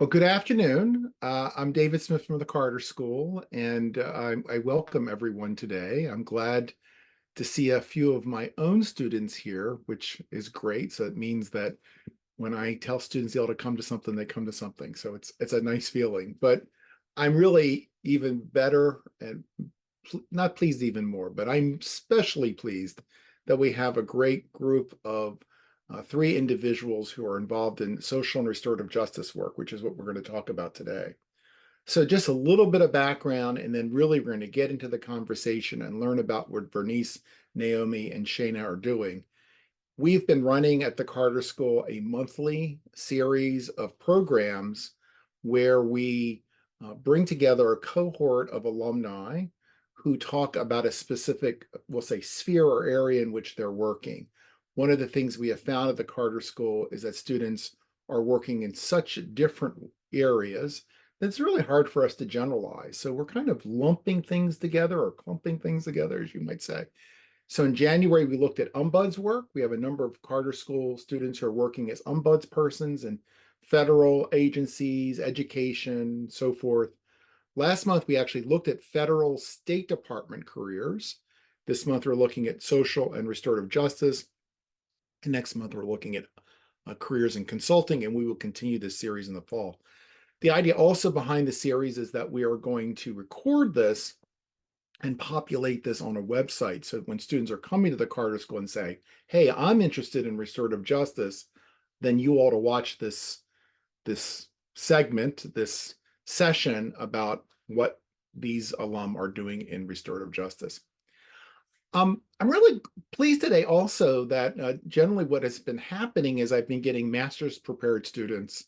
Well, good afternoon. I'm David Smith from the Carter School, and I welcome everyone today. I'm glad to see a few of my own students here, which is great. So it means that when I tell students they ought to come to something, they come to something. So it's a nice feeling. But I'm really even better and not pleased even more, but I'm especially pleased that we have a great group of three individuals who are involved in social and restorative justice work, which is what we're going to talk about today. So just a little bit of background, and then really we're going to get into the conversation and learn about what Vernice, Naomi, and Shayna are doing. We've been running at the Carter School a monthly series of programs where we bring together a cohort of alumni who talk about a specific, we'll say, sphere or area in which they're working. One of the things we have found at the Carter School is that students are working in such different areas that it's really hard for us to generalize. So we're kind of lumping things together or clumping things together, as you might say. So in January, we looked at ombuds work. We have a number of Carter School students who are working as ombuds persons in federal agencies, education, so forth. Last month, we actually looked at federal State Department careers. This month, we're looking at social and restorative justice. And next month, we're looking at careers in consulting, and we will continue this series in the fall. The idea also behind the series is that we are going to record this and populate this on a website. So when students are coming to the Carter School and say, hey, I'm interested in restorative justice, then you ought to watch this segment, this session about what these alum are doing in restorative justice. I'm really pleased today also that generally what has been happening is I've been getting master's prepared students,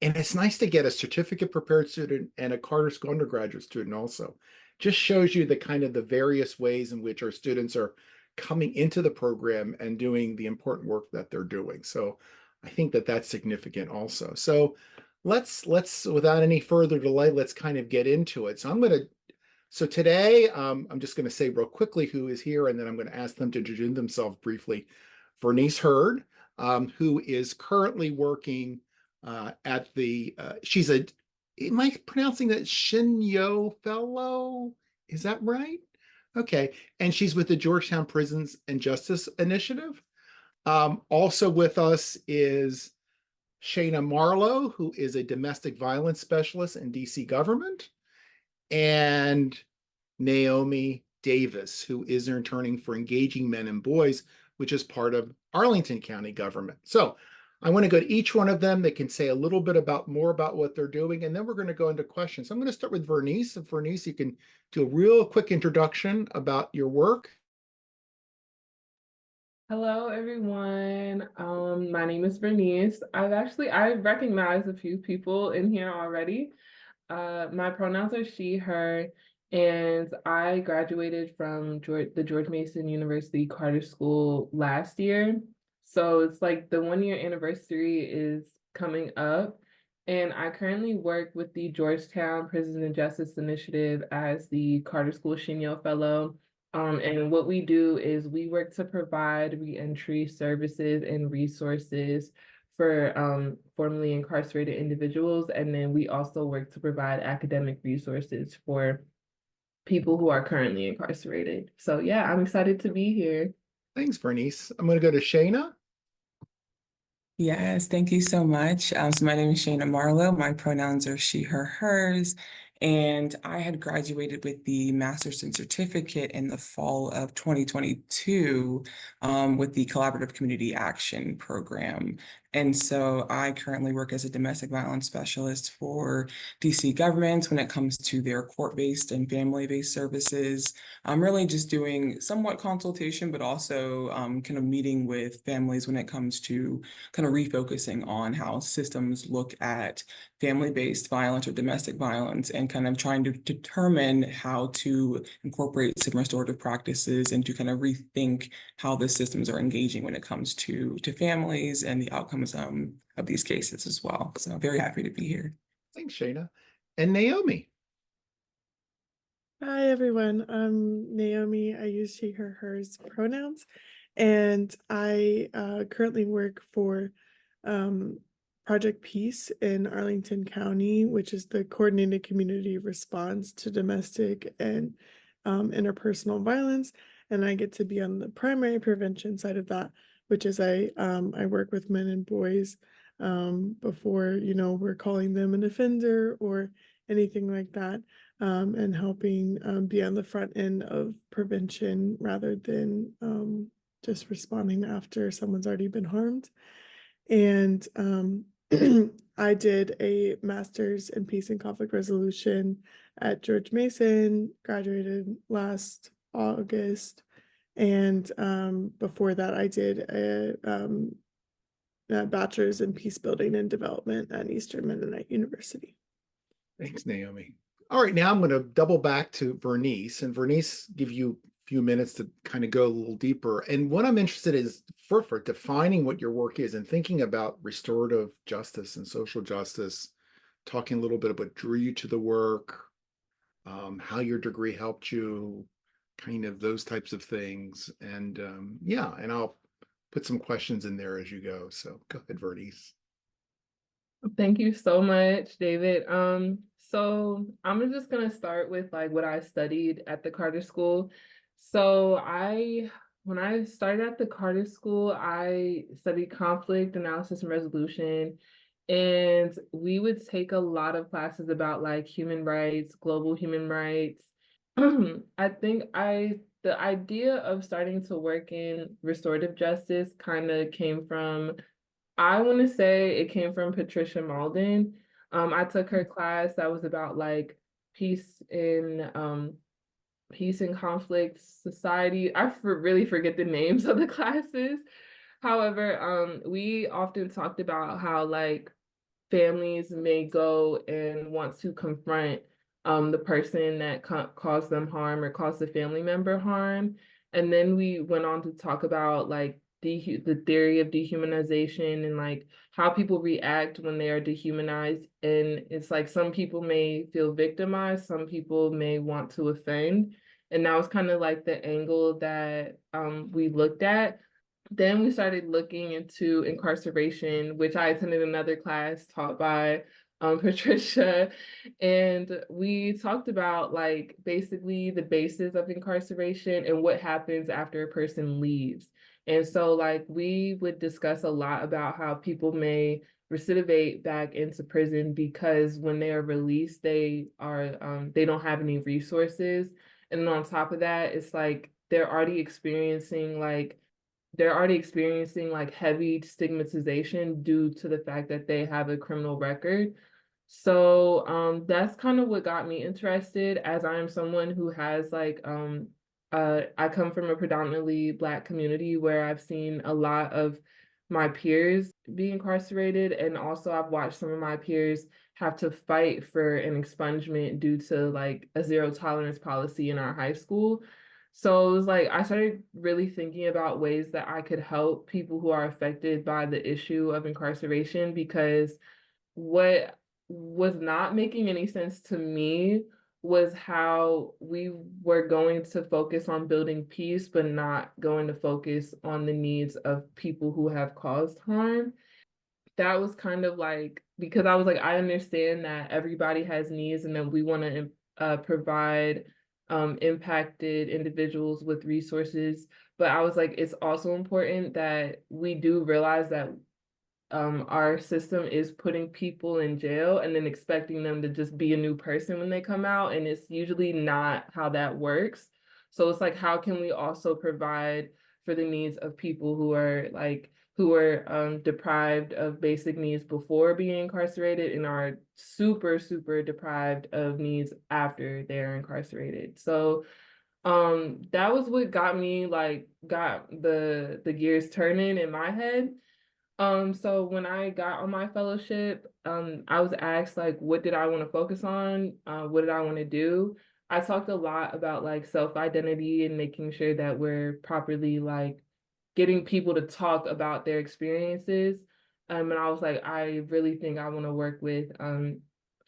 and it's nice to get a certificate prepared student and a Carter School undergraduate student also. Just shows you the kind of the various ways in which our students are coming into the program and doing the important work that they're doing. So I think that that's significant also. So let's without any further delay, let's kind of get into it. So today, I'm just going to say real quickly who is here, and then I'm going to ask them to introduce themselves briefly. Vernice Hurd, who is currently working at the, am I pronouncing that Shinnyo Fellow? Is that right? Okay. And she's with the Georgetown Prisons and Justice Initiative. Also with us is Shayna Marlowe, who is a domestic violence specialist in DC government, and Naomi Davis, who is interning for Engaging Men and Boys, which is part of Arlington County government. So I want to go to each one of them. They can say a little bit more about what they're doing, and then we're going to go into questions. So I'm going to start with Vernice. And Vernice, you can do a real quick introduction about your work. Hello, everyone. My name is Vernice. I recognize a few people in here already. My pronouns are she, her, and I graduated from the George Mason University Carter School last year. So it's like the 1 year anniversary is coming up. And I currently work with the Georgetown Prison and Justice Initiative as the Carter School Shinnyo Fellow. And what we do is we work to provide reentry services and resources for formerly incarcerated individuals. And then we also work to provide academic resources for people who are currently incarcerated. So yeah, I'm excited to be here. Thanks, Vernice. I'm going to go to Shayna. Yes, thank you so much. So my name is Shayna Marlowe. My pronouns are she, her, hers. And I had graduated with the master's and certificate in the fall of 2022 with the Collaborative Community Action Program. And so I currently work as a domestic violence specialist for DC government when it comes to their court-based and family-based services. I'm really just doing somewhat consultation, but also kind of meeting with families when it comes to kind of refocusing on how systems look at family-based violence or domestic violence and kind of trying to determine how to incorporate some restorative practices and to kind of rethink how the systems are engaging when it comes to families and the outcomes of these cases as well. So I'm very happy to be here. Thanks, Shayna. And Naomi. Hi, everyone. I'm Naomi. I use she, her, hers pronouns, and I currently work for Project Peace in Arlington County, which is the coordinated community response to domestic and interpersonal violence. And I get to be on the primary prevention side of that, which is I work with men and boys before, you know, we're calling them an offender or anything like that, and helping be on the front end of prevention rather than just responding after someone's already been harmed. And I did a master's in peace and conflict resolution at George Mason, graduated last August. And before that, I did a bachelor's in peacebuilding and development at Eastern Mennonite University. Thanks, Naomi. All right, now I'm going to double back to Vernice, and Vernice give you a few minutes to kind of go a little deeper. And what I'm interested in is for defining what your work is and thinking about restorative justice and social justice, talking a little bit about what drew you to the work, how your degree helped you, kind of those types of things. And yeah, and I'll put some questions in there as you go. So go ahead, Vernice. Thank you so much, David. So I'm just gonna start with like what I studied at the Carter School. So when I started at the Carter School, I studied conflict analysis and resolution, and we would take a lot of classes about like human rights, global human rights. I think the idea of starting to work in restorative justice kind of came from, I want to say it came from Patricia Malden. I took her class that was about like peace in conflict society. Really forget the names of the classes. However, we often talked about how like families may go and want to confront the person that caused them harm or caused the family member harm. And then we went on to talk about like the theory of dehumanization and like how people react when they are dehumanized. And it's like some people may feel victimized, some people may want to offend. And that was kind of like the angle that we looked at. Then we started looking into incarceration, which I attended another class taught by Patricia, and we talked about like basically the basis of incarceration and what happens after a person leaves. And so like we would discuss a lot about how people may recidivate back into prison because when they are released, they don't have any resources. And then on top of that, it's like they're already experiencing like heavy stigmatization due to the fact that they have a criminal record. So that's kind of what got me interested, as I am someone who has like I come from a predominantly Black community where I've seen a lot of my peers be incarcerated, and also I've watched some of my peers have to fight for an expungement due to like a zero tolerance policy in our high school. So it was like I started really thinking about ways that I could help people who are affected by the issue of incarceration, because what was not making any sense to me was how we were going to focus on building peace, but not going to focus on the needs of people who have caused harm. That was kind of like, because I was like, I understand that everybody has needs and that we want to provide impacted individuals with resources. But I was like, it's also important that we do realize that our system is putting people in jail and then expecting them to just be a new person when they come out. And it's usually not how that works. So it's like, how can we also provide for the needs of people who are deprived of basic needs before being incarcerated and are super, super deprived of needs after they're incarcerated. So that was what got the gears turning in my head. So when I got on my fellowship, I was asked like, what did I want to focus on? What did I want to do? I talked a lot about like self-identity and making sure that we're properly like getting people to talk about their experiences. And I was like, I really think I want to work with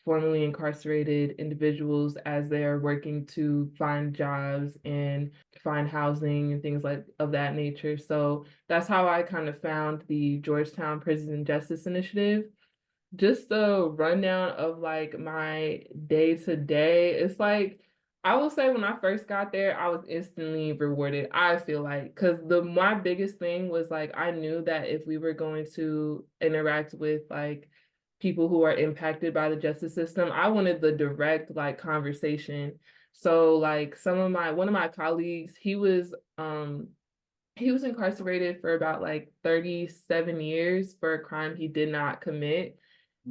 formerly incarcerated individuals as they are working to find jobs and find housing and things like of that nature. So that's how I kind of found the Georgetown Prison and Justice Initiative. just a rundown of like my day to day. It's like I will say when I first got there, I was instantly rewarded. I feel like because my biggest thing was like I knew that if we were going to interact with like people who are impacted by the justice system, I wanted the direct like conversation. So like one of my colleagues, he was incarcerated for about like 37 years for a crime he did not commit.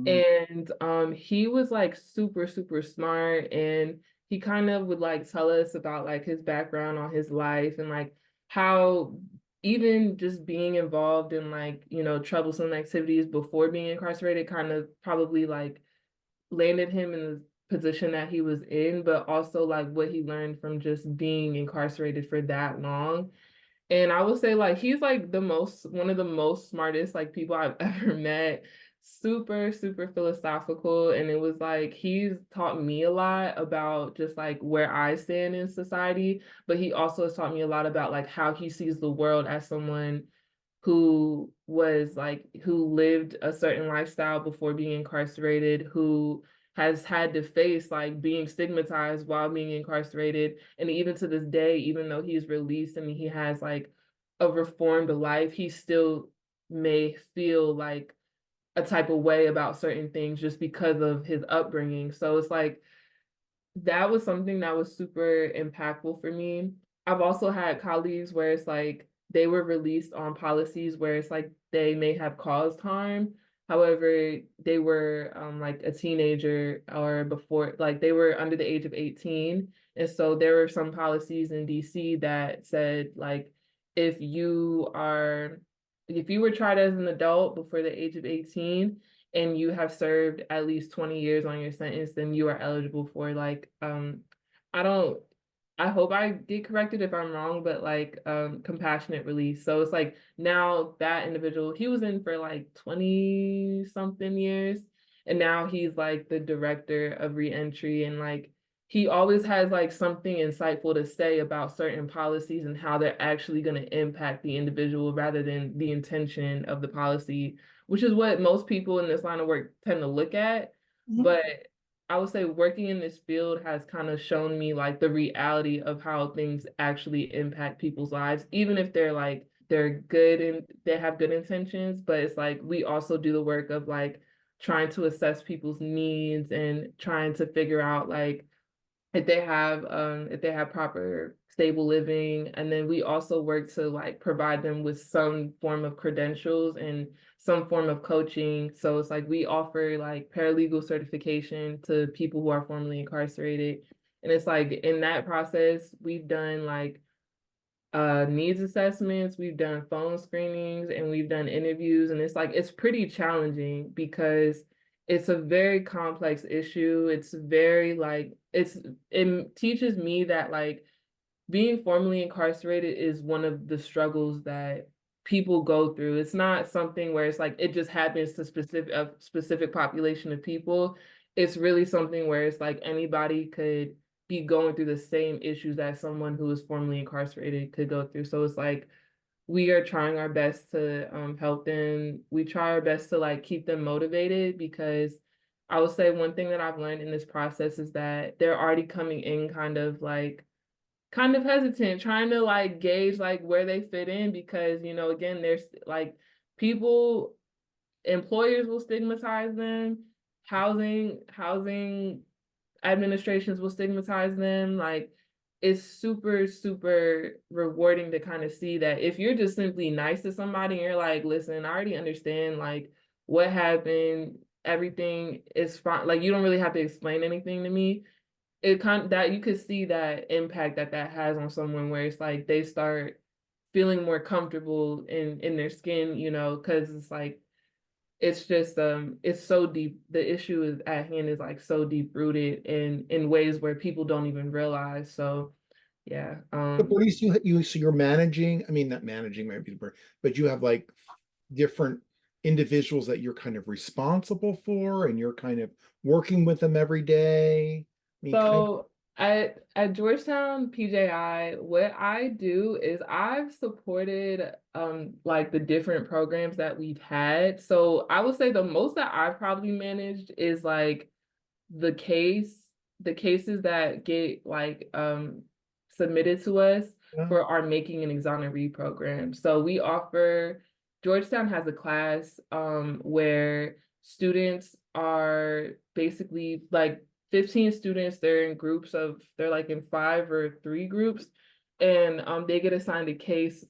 And he was like super, super smart. And he kind of would like tell us about like his background on his life and like how even just being involved in like, you know, troublesome activities before being incarcerated kind of probably like landed him in the position that he was in, but also like what he learned from just being incarcerated for that long. And I would say like he's like one of the most smartest like people I've ever met. Super, super philosophical. And it was like he's taught me a lot about just like where I stand in society, but he also has taught me a lot about like how he sees the world as someone who lived a certain lifestyle before being incarcerated, who has had to face like being stigmatized while being incarcerated. And even to this day, even though he's released and he has like a reformed life, he still may feel like a type of way about certain things just because of his upbringing. So it's like that was something that was super impactful for me. I've also had colleagues where it's like they were released on policies where it's like they may have caused harm. However, they were like a teenager or before, like they were under the age of 18. And so there were some policies in DC that said like if you are if you were tried as an adult before the age of 18, and you have served at least 20 years on your sentence, then you are eligible for like I don't I hope I get corrected if I'm wrong, but like compassionate release. So it's like now that individual, he was in for like 20 something years, and now he's like the director of reentry, and like he always has like something insightful to say about certain policies and how they're actually going to impact the individual rather than the intention of the policy, which is what most people in this line of work tend to look at. But I would say working in this field has kind of shown me like the reality of how things actually impact people's lives, even if they're good and they have good intentions. But it's like we also do the work of like trying to assess people's needs and trying to figure out like if they have proper stable living. And then we also work to like provide them with some form of credentials and some form of coaching. So it's like we offer like paralegal certification to people who are formerly incarcerated. And it's like in that process we've done like needs assessments, we've done phone screenings, and we've done interviews. And it's like it's pretty challenging because it's a very complex issue. It's very like it teaches me that like being formerly incarcerated is one of the struggles that people go through. It's not something where it's like it just happens to a specific population of people. It's really something where it's like anybody could be going through the same issues that someone who is formerly incarcerated could go through. So it's like we are trying our best to help them. We try our best to like keep them motivated, because I would say one thing that I've learned in this process is that they're already coming in kind of hesitant, trying to like gauge like where they fit in, because you know, again, there's like people, employers will stigmatize them, housing administrations will stigmatize them. Like it's super, super rewarding to kind of see that if you're just simply nice to somebody and you're like, listen, I already understand like what happened, everything is fine, like you don't really have to explain anything to me. It kind of, that you could see that impact that has on someone, where it's like they start feeling more comfortable in their skin, you know, because it's like it's just it's so deep. The issue is at hand is like so deep rooted in ways where people don't even realize. So yeah. So Bernice, so you're managing, I mean, not managing might be the word, but you have like different individuals that you're kind of responsible for and you're kind of working with them every day. I mean, kind of. So At Georgetown PJI, what I do is I've supported like the different programs that we've had. So I would say the most that I've probably managed is like the cases that get like submitted to us Yeah. for our making an exoneree program. So we offer Georgetown has a class where students are basically like 15 students, they're in groups of they're like in 5 or 3 groups, and they get assigned a case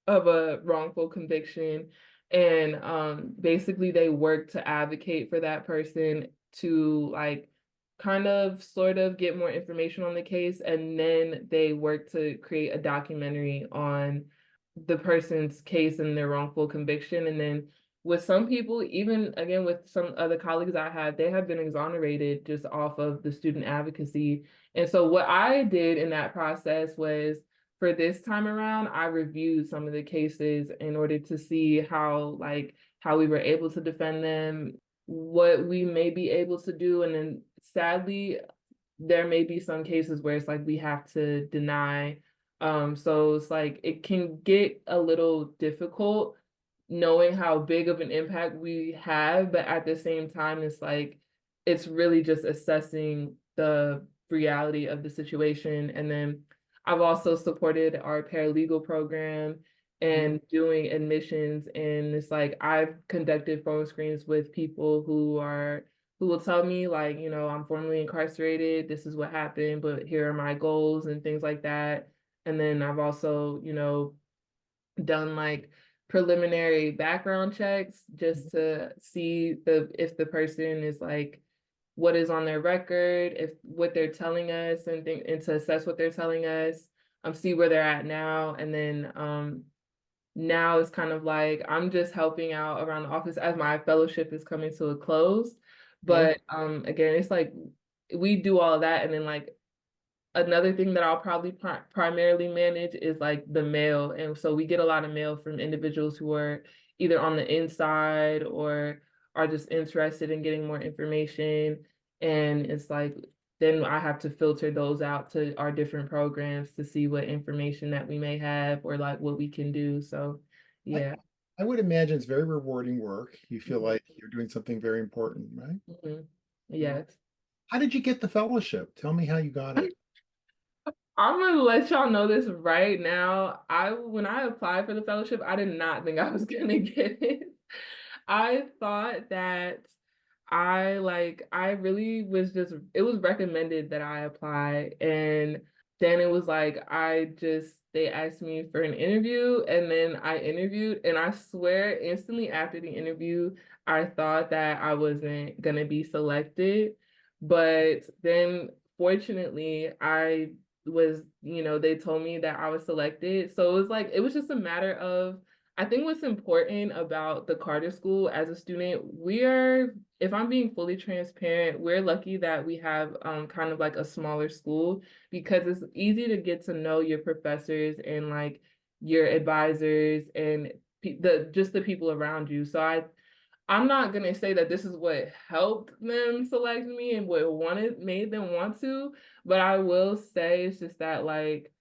of a wrongful conviction, and basically they work to advocate for that person to like kind of sort of get more information on the case, and then they work to create a documentary on the person's case and their wrongful conviction. And then with some people, even again with some other colleagues I have, they have been exonerated just off of the student advocacy. And so what I did in that process was, for this time around, I reviewed some of the cases in order to see how we were able to defend them, what we may be able to do. And then sadly, there may be some cases where it's like we have to deny. So it's like it can get a little difficult knowing how big of an impact we have, but at the same time, it's like it's really just assessing the reality of the situation. And then I've also supported our paralegal program and doing admissions, and it's like I've conducted phone screens with people who will tell me like, you know, I'm formerly incarcerated, this is what happened, but here are my goals and things like that. And then I've also, you know, done like preliminary background checks just to see if the person is like what is on their record, if what they're telling us, and to assess what they're telling us, see where they're at now. And then now it's kind of like I'm just helping out around the office as my fellowship is coming to a close. But again, it's like we do all of that, and then like another thing that I'll probably primarily manage is like the mail. And so we get a lot of mail from individuals who are either on the inside or are just interested in getting more information. And it's like, then I have to filter those out to our different programs to see what information that we may have or like what we can do. So, yeah. I would imagine it's very rewarding work. You feel like you're doing something very important, right? Mm-hmm. Yes. How did you get the fellowship? Tell me how you got it. I'm gonna let y'all know this right now. When I applied for the fellowship, I did not think I was gonna get it. I thought that I really was just, it was recommended that I apply, and then it was like they asked me for an interview, and then I interviewed, and I swear instantly after the interview I thought that I wasn't gonna be selected. But then fortunately I was, you know, they told me that I was selected. So it was like, it was just a matter of, I think what's important about the Carter School as a student, if I'm being fully transparent, we're lucky that we have kind of like a smaller school, because it's easy to get to know your professors and like your advisors and the people around you. So I'm not gonna say that this is what helped them select me and made them want to, but I will say it's just that like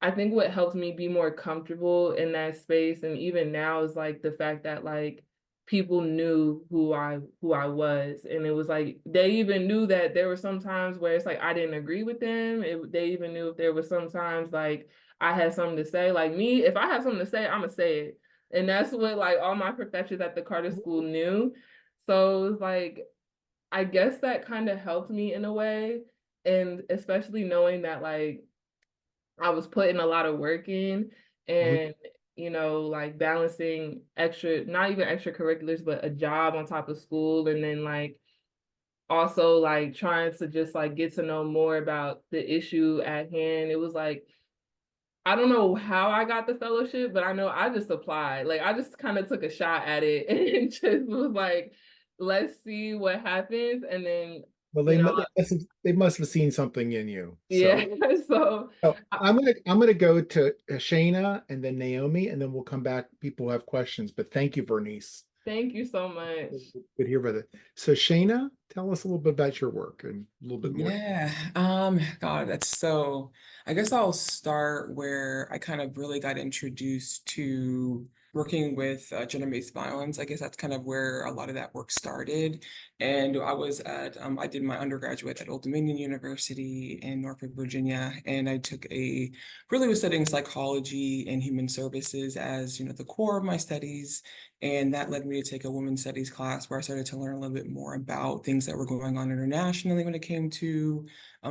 I think what helped me be more comfortable in that space, and even now, is like the fact that like people knew who I was, and it was like they even knew that there were some times where it's like I didn't agree with them. They even knew if there was some times like I had something to say. Like me, if I have something to say, I'm gonna say it, and that's what like all my professors at the Carter School knew. So it was like I guess that kind of helped me in a way, and especially knowing that like I was putting a lot of work in, and you know, like balancing not even extracurriculars, but a job on top of school, and then like also like trying to just like get to know more about the issue at hand. It was like I don't know how I got the fellowship, but I know I just applied. Like I just kind of took a shot at it and just was like, let's see what happens. And then, Well, you know, they must have seen something in you. yeah. So So I'm gonna go to Shayna and then Naomi, and then we'll come back. People have questions, but thank you, Vernice. Thank you so much. Good to hear about it. So Shayna, tell us a little bit about your work and a little bit more. Yeah, God, that's so, I guess I'll start where I kind of really got introduced to working with gender-based violence. I guess that's kind of where a lot of that work started. And I did my undergraduate at Old Dominion University in Norfolk, Virginia, and I really was studying psychology and human services as, the core of my studies. And that led me to take a women's studies class where I started to learn a little bit more about things that were going on internationally when it came to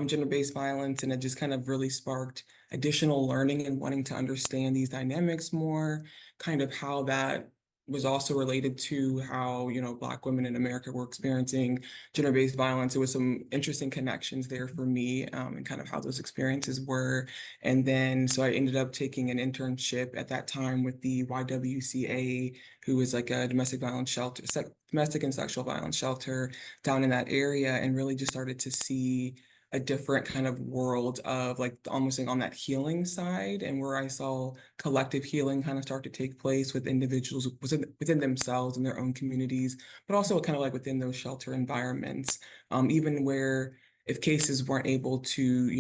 gender-based violence. And it just kind of really sparked additional learning and wanting to understand these dynamics more, kind of how that was also related to how, Black women in America were experiencing gender-based violence. There was some interesting connections there for me, and kind of how those experiences were. And then, so I ended up taking an internship at that time with the YWCA, who is like a domestic and sexual violence shelter down in that area, and really just started to see a different kind of world of like almost like on that healing side, and where I saw collective healing kind of start to take place with individuals within themselves and their own communities, but also kind of like within those shelter environments, even where if cases weren't able to,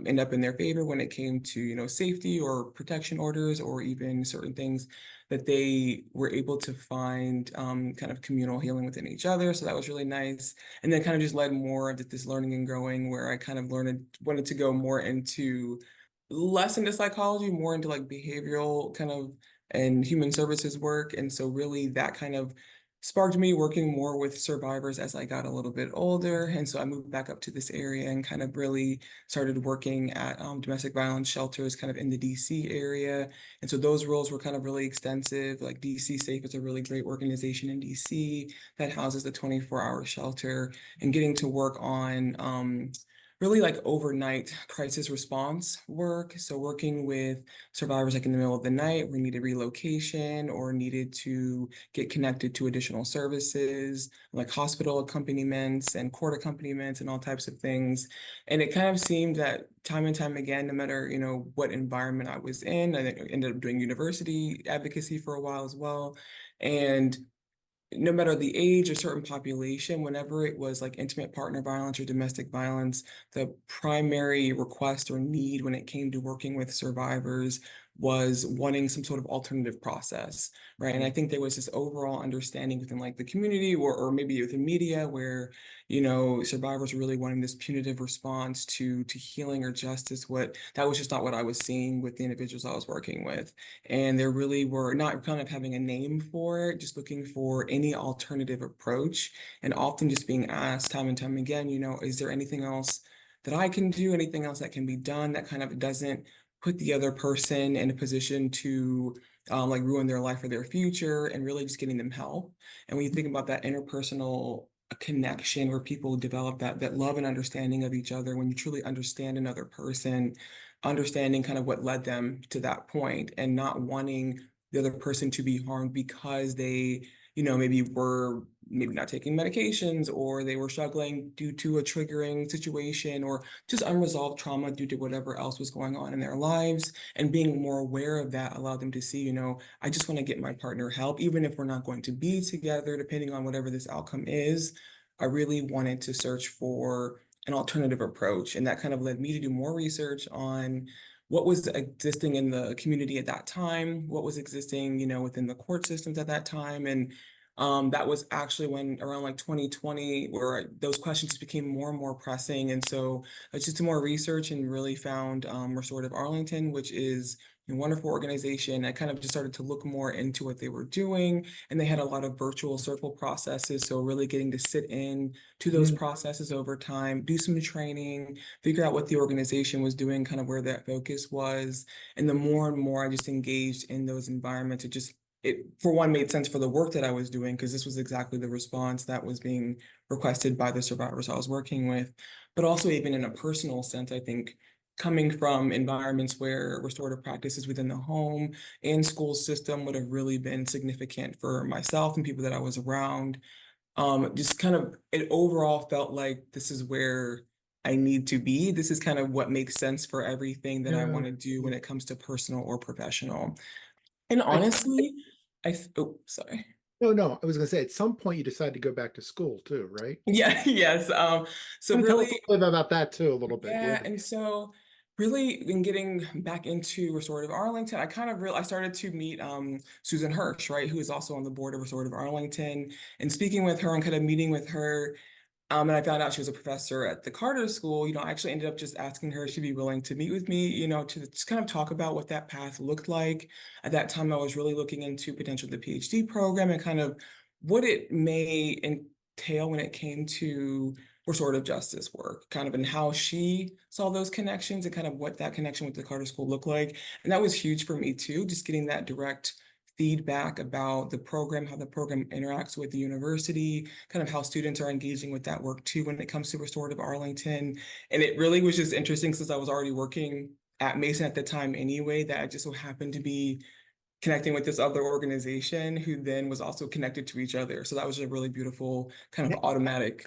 end up in their favor when it came to, safety or protection orders or even certain things, that they were able to find kind of communal healing within each other. So that was really nice. And then kind of just led more into this learning and growing, where I kind of wanted to go more into less into psychology, more into like behavioral kind of and human services work. And so really that kind of sparked me working more with survivors as I got a little bit older. And so I moved back up to this area and kind of really started working at domestic violence shelters kind of in the DC area. And so those roles were kind of really extensive. Like DC Safe is a really great organization in DC that houses the 24-hour shelter, and getting to work on really like overnight crisis response work. So working with survivors like in the middle of the night who needed relocation or needed to get connected to additional services like hospital accompaniments and court accompaniments and all types of things. And it kind of seemed that time and time again, no matter, what environment I was in, I ended up doing university advocacy for a while as well. And no matter the age or certain population, whenever it was like intimate partner violence or domestic violence, the primary request or need when it came to working with survivors was wanting some sort of alternative process, right? And I think there was this overall understanding within like the community or maybe within media where, survivors were really wanting this punitive response to healing or justice. That was just not what I was seeing with the individuals I was working with. And there really were not kind of having a name for it, just looking for any alternative approach, and often just being asked time and time again, is there anything else that I can do, anything else that can be done that kind of doesn't put the other person in a position to like ruin their life or their future, and really just getting them help. And when you think about that interpersonal connection where people develop that love and understanding of each other, when you truly understand another person, understanding kind of what led them to that point, and not wanting the other person to be harmed because they, maybe were not taking medications, or they were struggling due to a triggering situation, or just unresolved trauma due to whatever else was going on in their lives. And being more aware of that allowed them to see, I just want to get my partner help, even if we're not going to be together, depending on whatever this outcome is. I really wanted to search for an alternative approach. And that kind of led me to do more research on what was existing in the community at that time, what was existing, within the court systems at that time. And that was actually when around like 2020, where those questions became more and more pressing. And so I just did more research and really found Restorative Arlington, which is a wonderful organization. I kind of just started to look more into what they were doing, and they had a lot of virtual circle processes. So really getting to sit in to those processes over time, do some training, figure out what the organization was doing, kind of where that focus was. And the more and more I just engaged in those environments, it for one made sense for the work that I was doing, because this was exactly the response that was being requested by the survivors I was working with. But also even in a personal sense, I think coming from environments where restorative practices within the home and school system would have really been significant for myself and people that I was around. Just kind of, it overall felt like this is where I need to be. This is kind of what makes sense for everything that I want to do when it comes to personal or professional. And honestly, sorry. No, I was going to say at some point you decided to go back to school too, right? Yeah, yes. So Tell us really, a little bit about that too, a little bit. yeah, and so really in getting back into Restorative Arlington, I started to meet Susan Hirsch, right, who is also on the board of Restorative Arlington, and speaking with her and kind of meeting with her. And I found out she was a professor at the Carter School. I actually ended up just asking her if she'd be willing to meet with me, to just kind of talk about what that path looked like. At that time, I was really looking into potential the PhD program and kind of what it may entail when it came to restorative justice work, kind of and how she saw those connections and kind of what that connection with the Carter School looked like. And that was huge for me too, just getting that direct feedback about the program, how the program interacts with the university, kind of how students are engaging with that work too when it comes to Restorative Arlington. And it really was just interesting since I was already working at Mason at the time anyway, that I just so happened to be connecting with this other organization who then was also connected to each other. So that was a really beautiful kind of automatic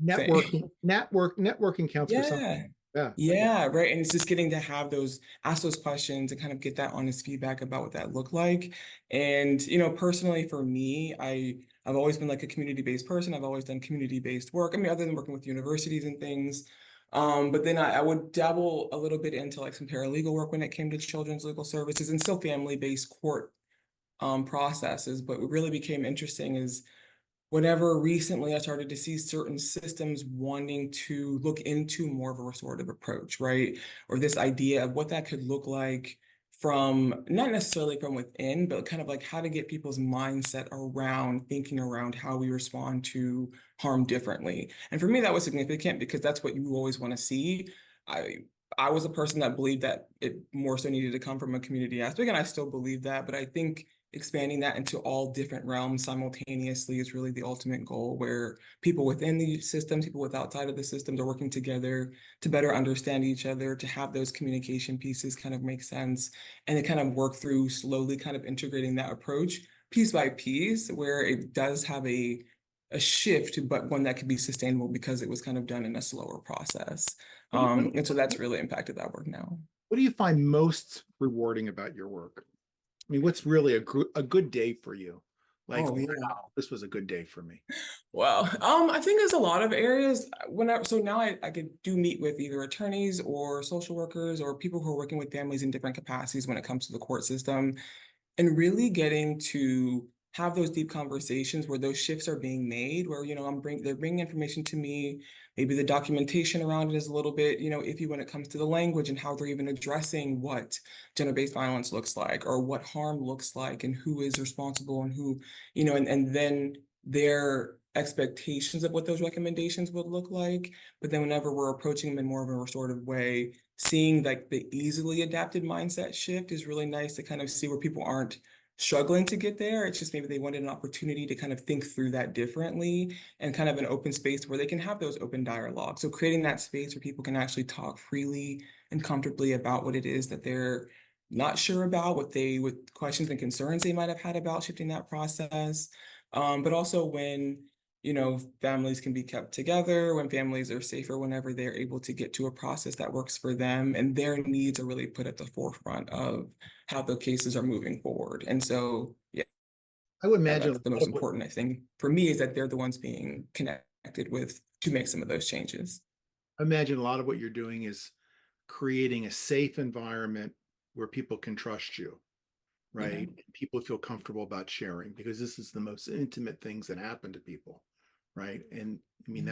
thing. Networking counts for something. Yeah. Yeah. Yeah, right. And it's just getting to ask those questions and kind of get that honest feedback about what that looked like. And, personally for me, I've always been like a community-based person. I've always done community-based work. I mean, other than working with universities and things. But then I would dabble a little bit into like some paralegal work when it came to children's legal services and still family-based court processes. But what really became interesting is whenever recently I started to see certain systems wanting to look into more of a restorative approach, right? Or this idea of what that could look like from not necessarily from within, but kind of like how to get people's mindset around thinking around how we respond to harm differently. And for me, that was significant because that's what you always want to see. I was a person that believed that it more so needed to come from a community aspect, and I still believe that, but I think expanding that into all different realms simultaneously is really the ultimate goal, where people within the systems, people with outside of the systems are working together to better understand each other, to have those communication pieces kind of make sense, and to kind of work through slowly kind of integrating that approach piece by piece, where it does have a shift, but one that could be sustainable because it was kind of done in a slower process. And so that's really impacted that work now. What do you find most rewarding about your work? I mean, what's really a good day for you? Like, Oh, yeah. wow, this was a good day for me. Well, I think there's a lot of areas so now I could meet with either attorneys or social workers or people who are working with families in different capacities when it comes to the court system, and really getting to have those deep conversations where those shifts are being made, where, they're bringing information to me. Maybe the documentation around it is a little bit, iffy when it comes to the language and how they're even addressing what gender-based violence looks like or what harm looks like and who is responsible and who, and then their expectations of what those recommendations would look like. But then whenever we're approaching them in more of a restorative way, seeing like the easily adapted mindset shift is really nice to kind of see where people aren't struggling to get there. It's just maybe they wanted an opportunity to kind of think through that differently and kind of an open space where they can have those open dialogues. So creating that space where people can actually talk freely and comfortably about what it is that they're not sure about, what questions and concerns they might have had about shifting that process. But also when families can be kept together, when families are safer, whenever they're able to get to a process that works for them and their needs are really put at the forefront of how the cases are moving forward. And so, yeah, I would imagine that's the most important, I think, for me, is that they're the ones being connected with to make some of those changes. I imagine a lot of what you're doing is creating a safe environment where people can trust you, right? Yeah. People feel comfortable about sharing because this is the most intimate things that happen to people, right? And I mean,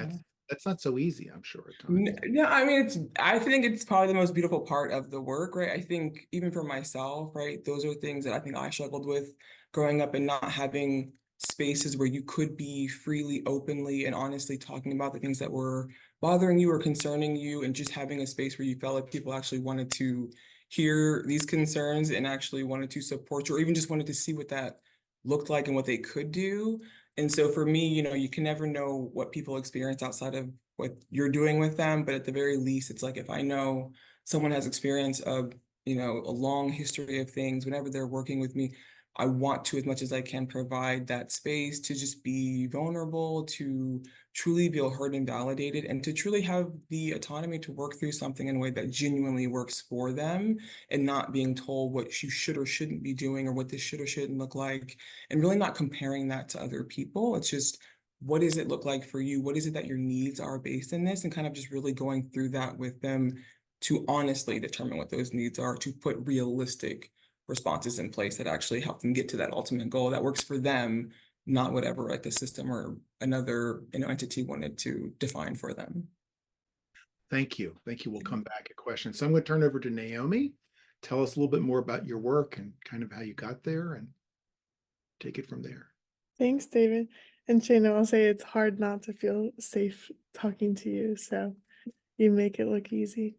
that's not so easy, I'm sure, at times. No, I mean, I think it's probably the most beautiful part of the work, right? I think even for myself, right, those are things that I think I struggled with growing up and not having spaces where you could be freely, openly, and honestly talking about the things that were bothering you or concerning you, and just having a space where you felt like people actually wanted to hear these concerns and actually wanted to support you, or even just wanted to see what that looked like and what they could do. And so for me, you can never know what people experience outside of what you're doing with them. But at the very least, it's like if I know someone has experience of, a long history of things, whenever they're working with me, I want to, as much as I can, provide that space to just be vulnerable, to truly feel heard and validated, and to truly have the autonomy to work through something in a way that genuinely works for them, and not being told what you should or shouldn't be doing, or what this should or shouldn't look like, and really not comparing that to other people. It's just, what does it look like for you? What is it that your needs are based in this? And kind of just really going through that with them to honestly determine what those needs are, to put realistic responses in place that actually help them get to that ultimate goal that works for them, not whatever like the system or another entity wanted to define for them. Thank you. Thank you. We'll come back at questions. So I'm going to turn over to Naomi. Tell us a little bit more about your work and kind of how you got there, and take it from there. Thanks, David. And Shayna, I'll say it's hard not to feel safe talking to you, so you make it look easy.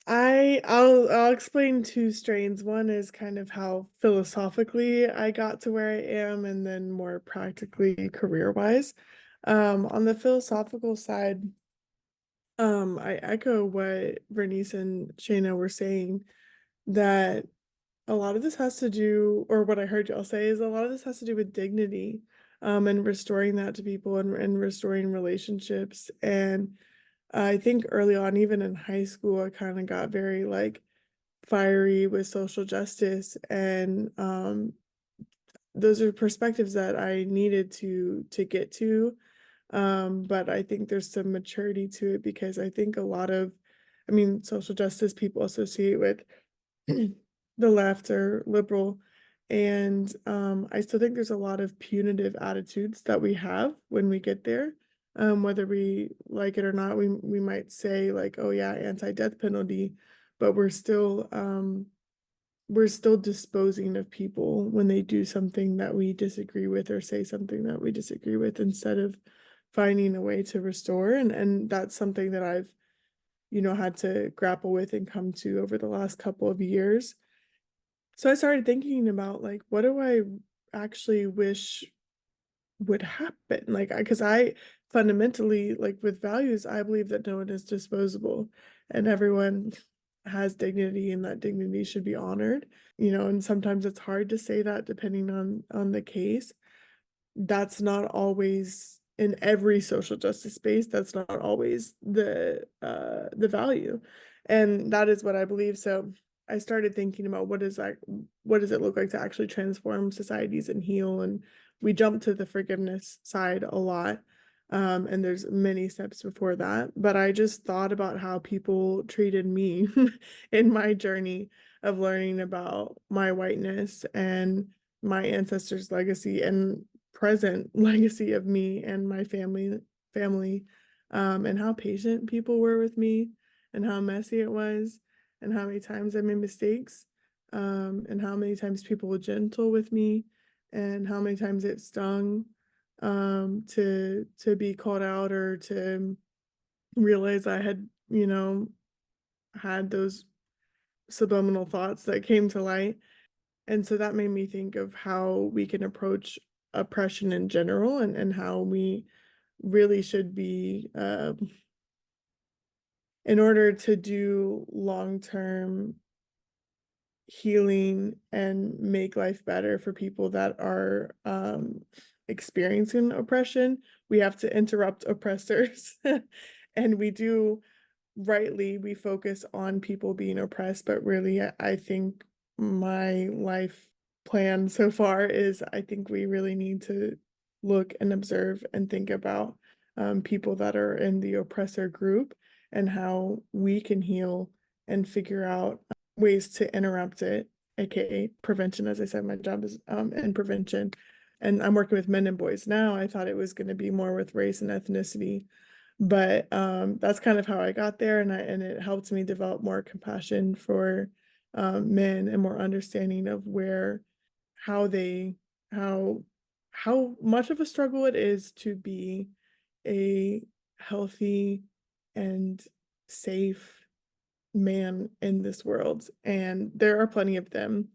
I'll explain two strains. One is kind of how philosophically I got to where I am, and then more practically career-wise. On the philosophical side, I echo what Vernice and Shayna were saying, that a lot of this has to do, or what I heard y'all say, is a lot of this has to do with dignity, and restoring that to people, and restoring relationships. And I think early on, even in high school, I kind of got very like fiery with social justice, and those are perspectives that I needed to get to. But I think there's some maturity to it, because I think a lot of, I mean, social justice people associate with the left or liberal. And I still think there's a lot of punitive attitudes that we have when we get there. Whether we like it or not, we might say like, oh yeah, anti-death penalty, but we're still disposing of people when they do something that we disagree with, or say something that we disagree with, instead of finding a way to restore. And that's something that I've, had to grapple with and come to over the last couple of years. So I started thinking about like, what do I actually wish would happen? Like, because I fundamentally, like with values, I believe that no one is disposable, and everyone has dignity, and that dignity should be honored. And sometimes it's hard to say that depending on the case. That's not always in every social justice space. That's not always the value, and that is what I believe. So I started thinking about what does it look like to actually transform societies and heal. And we jumped to the forgiveness side a lot, and there's many steps before that. But I just thought about how people treated me in my journey of learning about my whiteness and my ancestors' legacy, and present legacy of me and my family, and how patient people were with me, and how messy it was, and how many times I made mistakes, and how many times people were gentle with me, and how many times it stung, to be called out, or to realize I had, had those subliminal thoughts that came to light. And so that made me think of how we can approach oppression in general, and how we really should be, in order to do long-term healing and make life better for people that are experiencing oppression, we have to interrupt oppressors. And we do, rightly, we focus on people being oppressed, but really I think my life plan so far is, I think we really need to look and observe and think about people that are in the oppressor group, and how we can heal and figure out ways to interrupt it, aka prevention. As I said, my job is in prevention, and I'm working with men and boys now. I thought it was going to be more with race and ethnicity, but that's kind of how I got there, and it helped me develop more compassion for men, and more understanding of how much of a struggle it is to be a healthy and safe man in this world. And there are plenty of them,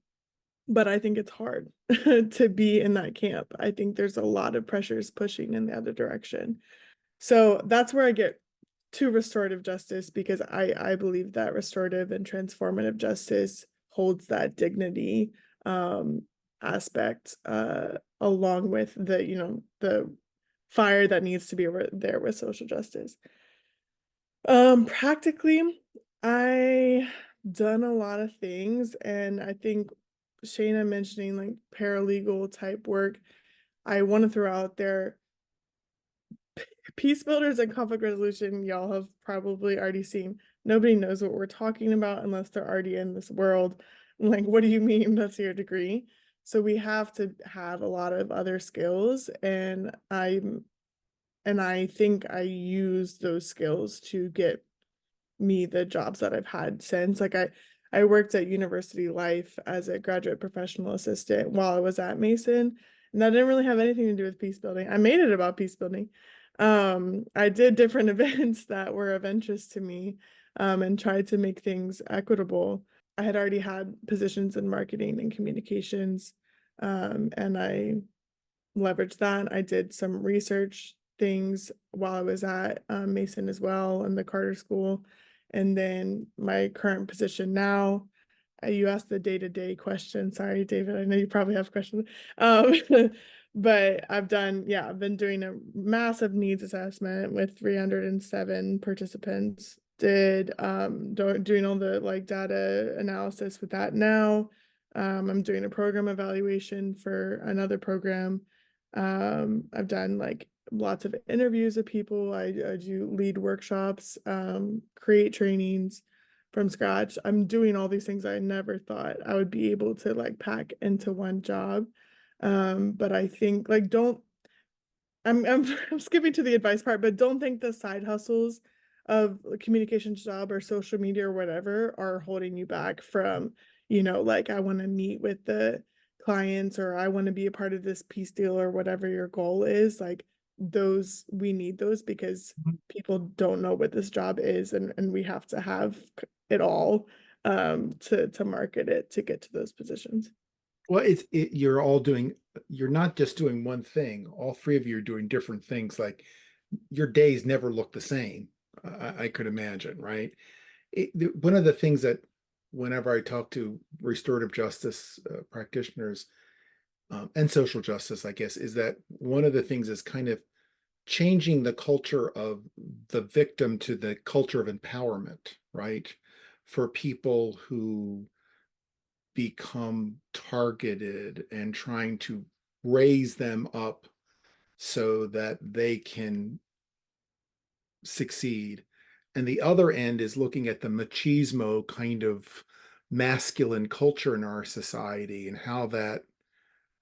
but I think it's hard to be in that camp. I think there's a lot of pressures pushing in the other direction. So that's where I get to restorative justice, because I believe that restorative and transformative justice holds that dignity, aspect, along with the, you know, the fire that needs to be there with social justice. Practically, I done a lot of things, and I think Shayna mentioning like paralegal type work, I want to throw out there peace builders and conflict resolution, y'all have probably already seen. Nobody knows what we're talking about unless they're already in this world. Like, what do you mean that's your degree? So we have to have a lot of other skills, and I think I use those skills to get me the jobs that I've had since. Like I worked at University Life as a graduate professional assistant while I was at Mason, and that didn't really have anything to do with peace building. I made it about peace building. I did different events that were of interest to me, and tried to make things equitable. I had already had positions in marketing and communications, and I leveraged that. I did some research things while I was at Mason as well and the Carter School. And then my current position now, you asked the day-to-day question. Sorry, David, I know you probably have questions. But I've been doing a massive needs assessment with 307 participants. Doing all the like data analysis with that now. I'm doing a program evaluation for another program. I've done like lots of interviews with people. I do lead workshops, create trainings from scratch. I'm doing all these things I never thought I would be able to like pack into one job. But I think like I'm I'm skipping to the advice part, but don't think the side hustles of a communications job or social media or whatever are holding you back from, you know, like I want to meet with the clients or I want to be a part of this peace deal or whatever your goal is. Like those, we need those because people don't know what this job is, and we have to have it all to market it to get to those positions. Well, you're not just doing one thing. All three of you are doing different things. Like your days never look the same. I could imagine, right? One of the things that whenever I talk to restorative justice practitioners and social justice, I guess, is that one of the things is kind of changing the culture of the victim to the culture of empowerment, right? For people who become targeted and trying to raise them up so that they can succeed. And the other end is looking at the machismo kind of masculine culture in our society and how that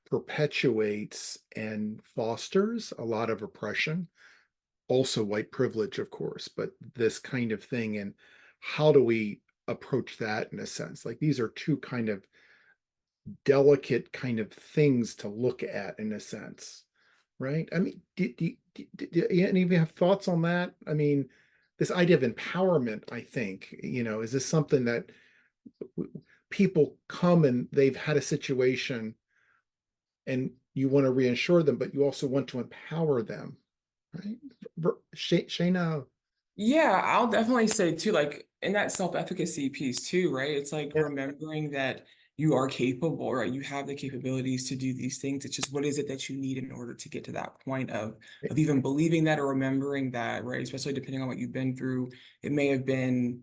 perpetuates and fosters a lot of oppression. Also white privilege, of course, but this kind of thing. And how do we approach that in a sense? Like these are two kind of delicate kind of things to look at in a sense, right? I mean, do any of you have thoughts on that? I mean, this idea of empowerment, I think, is this something that people come and they've had a situation and you want to reassure them, but you also want to empower them, right? Shayna. Yeah, I'll definitely say too, like in that self-efficacy piece too, right? It's like Yeah. remembering that you are capable, right? You have the capabilities to do these things. It's just what is it that you need in order to get to that point of even believing that or remembering that, right? Especially depending on what you've been through. It may have been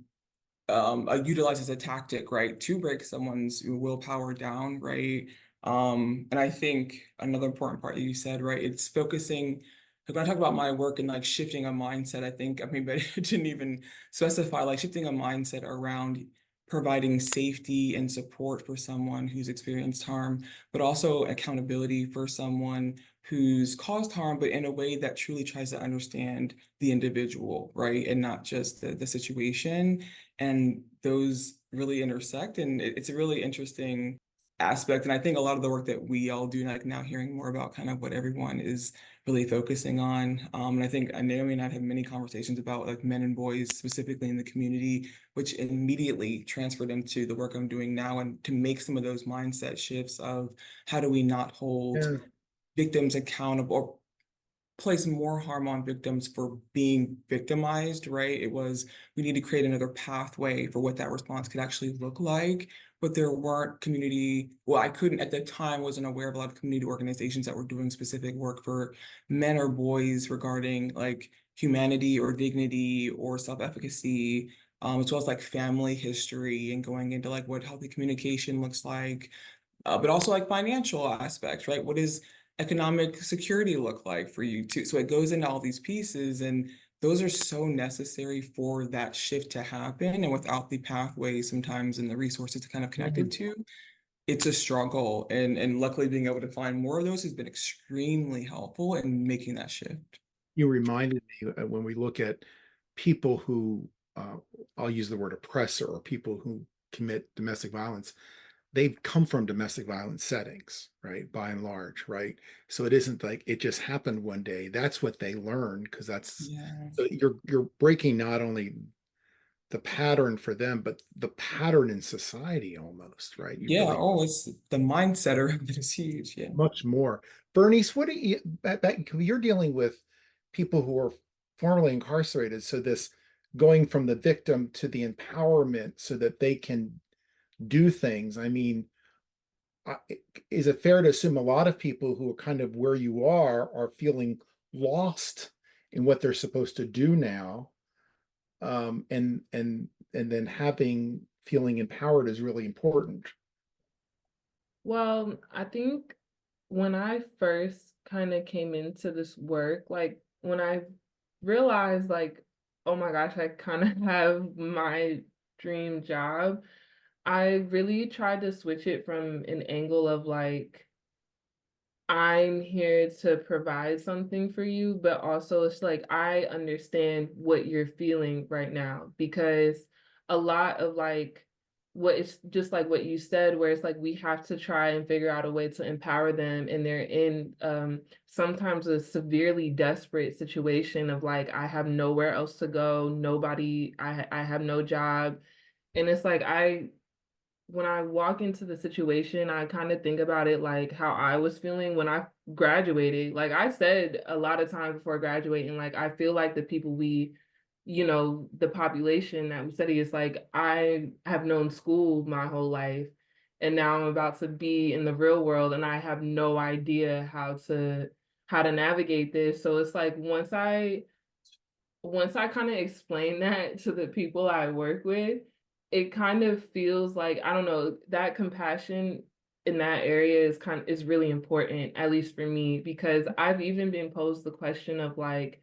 utilized as a tactic, right, to break someone's willpower down, right? And I think another important part that you said, right, it's focusing. Like when I talk about my work and like shifting a mindset, I think maybe I didn't even specify like shifting a mindset around providing safety and support for someone who's experienced harm, but also accountability for someone who's caused harm, but in a way that truly tries to understand the individual, right? And not just the situation. And those really intersect. And it's a really interesting aspect. And I think a lot of the work that we all do, like now hearing more about kind of what everyone is really focusing on. And I think Naomi and I have had many conversations about like men and boys specifically in the community, which immediately transferred into the work I'm doing now and to make some of those mindset shifts of how do we not hold victims accountable or place more harm on victims for being victimized, right? It was, we need to create another pathway for what that response could actually look like but there weren't well, I couldn't at the time, wasn't aware of a lot of community organizations that were doing specific work for men or boys regarding like humanity or dignity or self-efficacy, as well as like family history and going into like what healthy communication looks like, but also like financial aspects, right? What does economic security look like for you too? So it goes into all these pieces, and those are so necessary for that shift to happen. And without the pathways sometimes and the resources to kind of connect it to, it's a struggle. And luckily being able to find more of those has been extremely helpful in making that shift. You reminded me when we look at people who, I'll use the word oppressor, or people who commit domestic violence, they've come from domestic violence settings, right? By and large, right? So it isn't like it just happened one day. That's what they learned, because that's, Yeah. so you're breaking not only the pattern for them, but the pattern in society almost, right? You Yeah. really Oh, it's the mindset around it is huge. Yeah. much more. Vernice, what do you, you're dealing with people who are formerly incarcerated, so this going from the victim to the empowerment so that they can do things. I mean, is it fair to assume a lot of people who are kind of where you are feeling lost in what they're supposed to do now? And then having feeling empowered is really important. Well, I think when I first kind of came into this work, like when I realized like, oh my gosh, I kind of have my dream job, I really tried to switch it from an angle of like, I'm here to provide something for you, but also it's like I understand what you're feeling right now, because a lot of like what it's just like what you said, where it's like we have to try and figure out a way to empower them, and they're in sometimes a severely desperate situation of like, I have nowhere else to go, nobody, I have no job. And it's like when I walk into the situation, I kind of think about it like how I was feeling when I graduated. Like I said a lot of times before graduating, like I feel like the people the population that we study is like, I have known school my whole life, and now I'm about to be in the real world and I have no idea how to navigate this. So it's like once I kind of explain that to the people I work with, it kind of feels like, I don't know, that compassion in that area is really important, at least for me, because I've even been posed the question of like,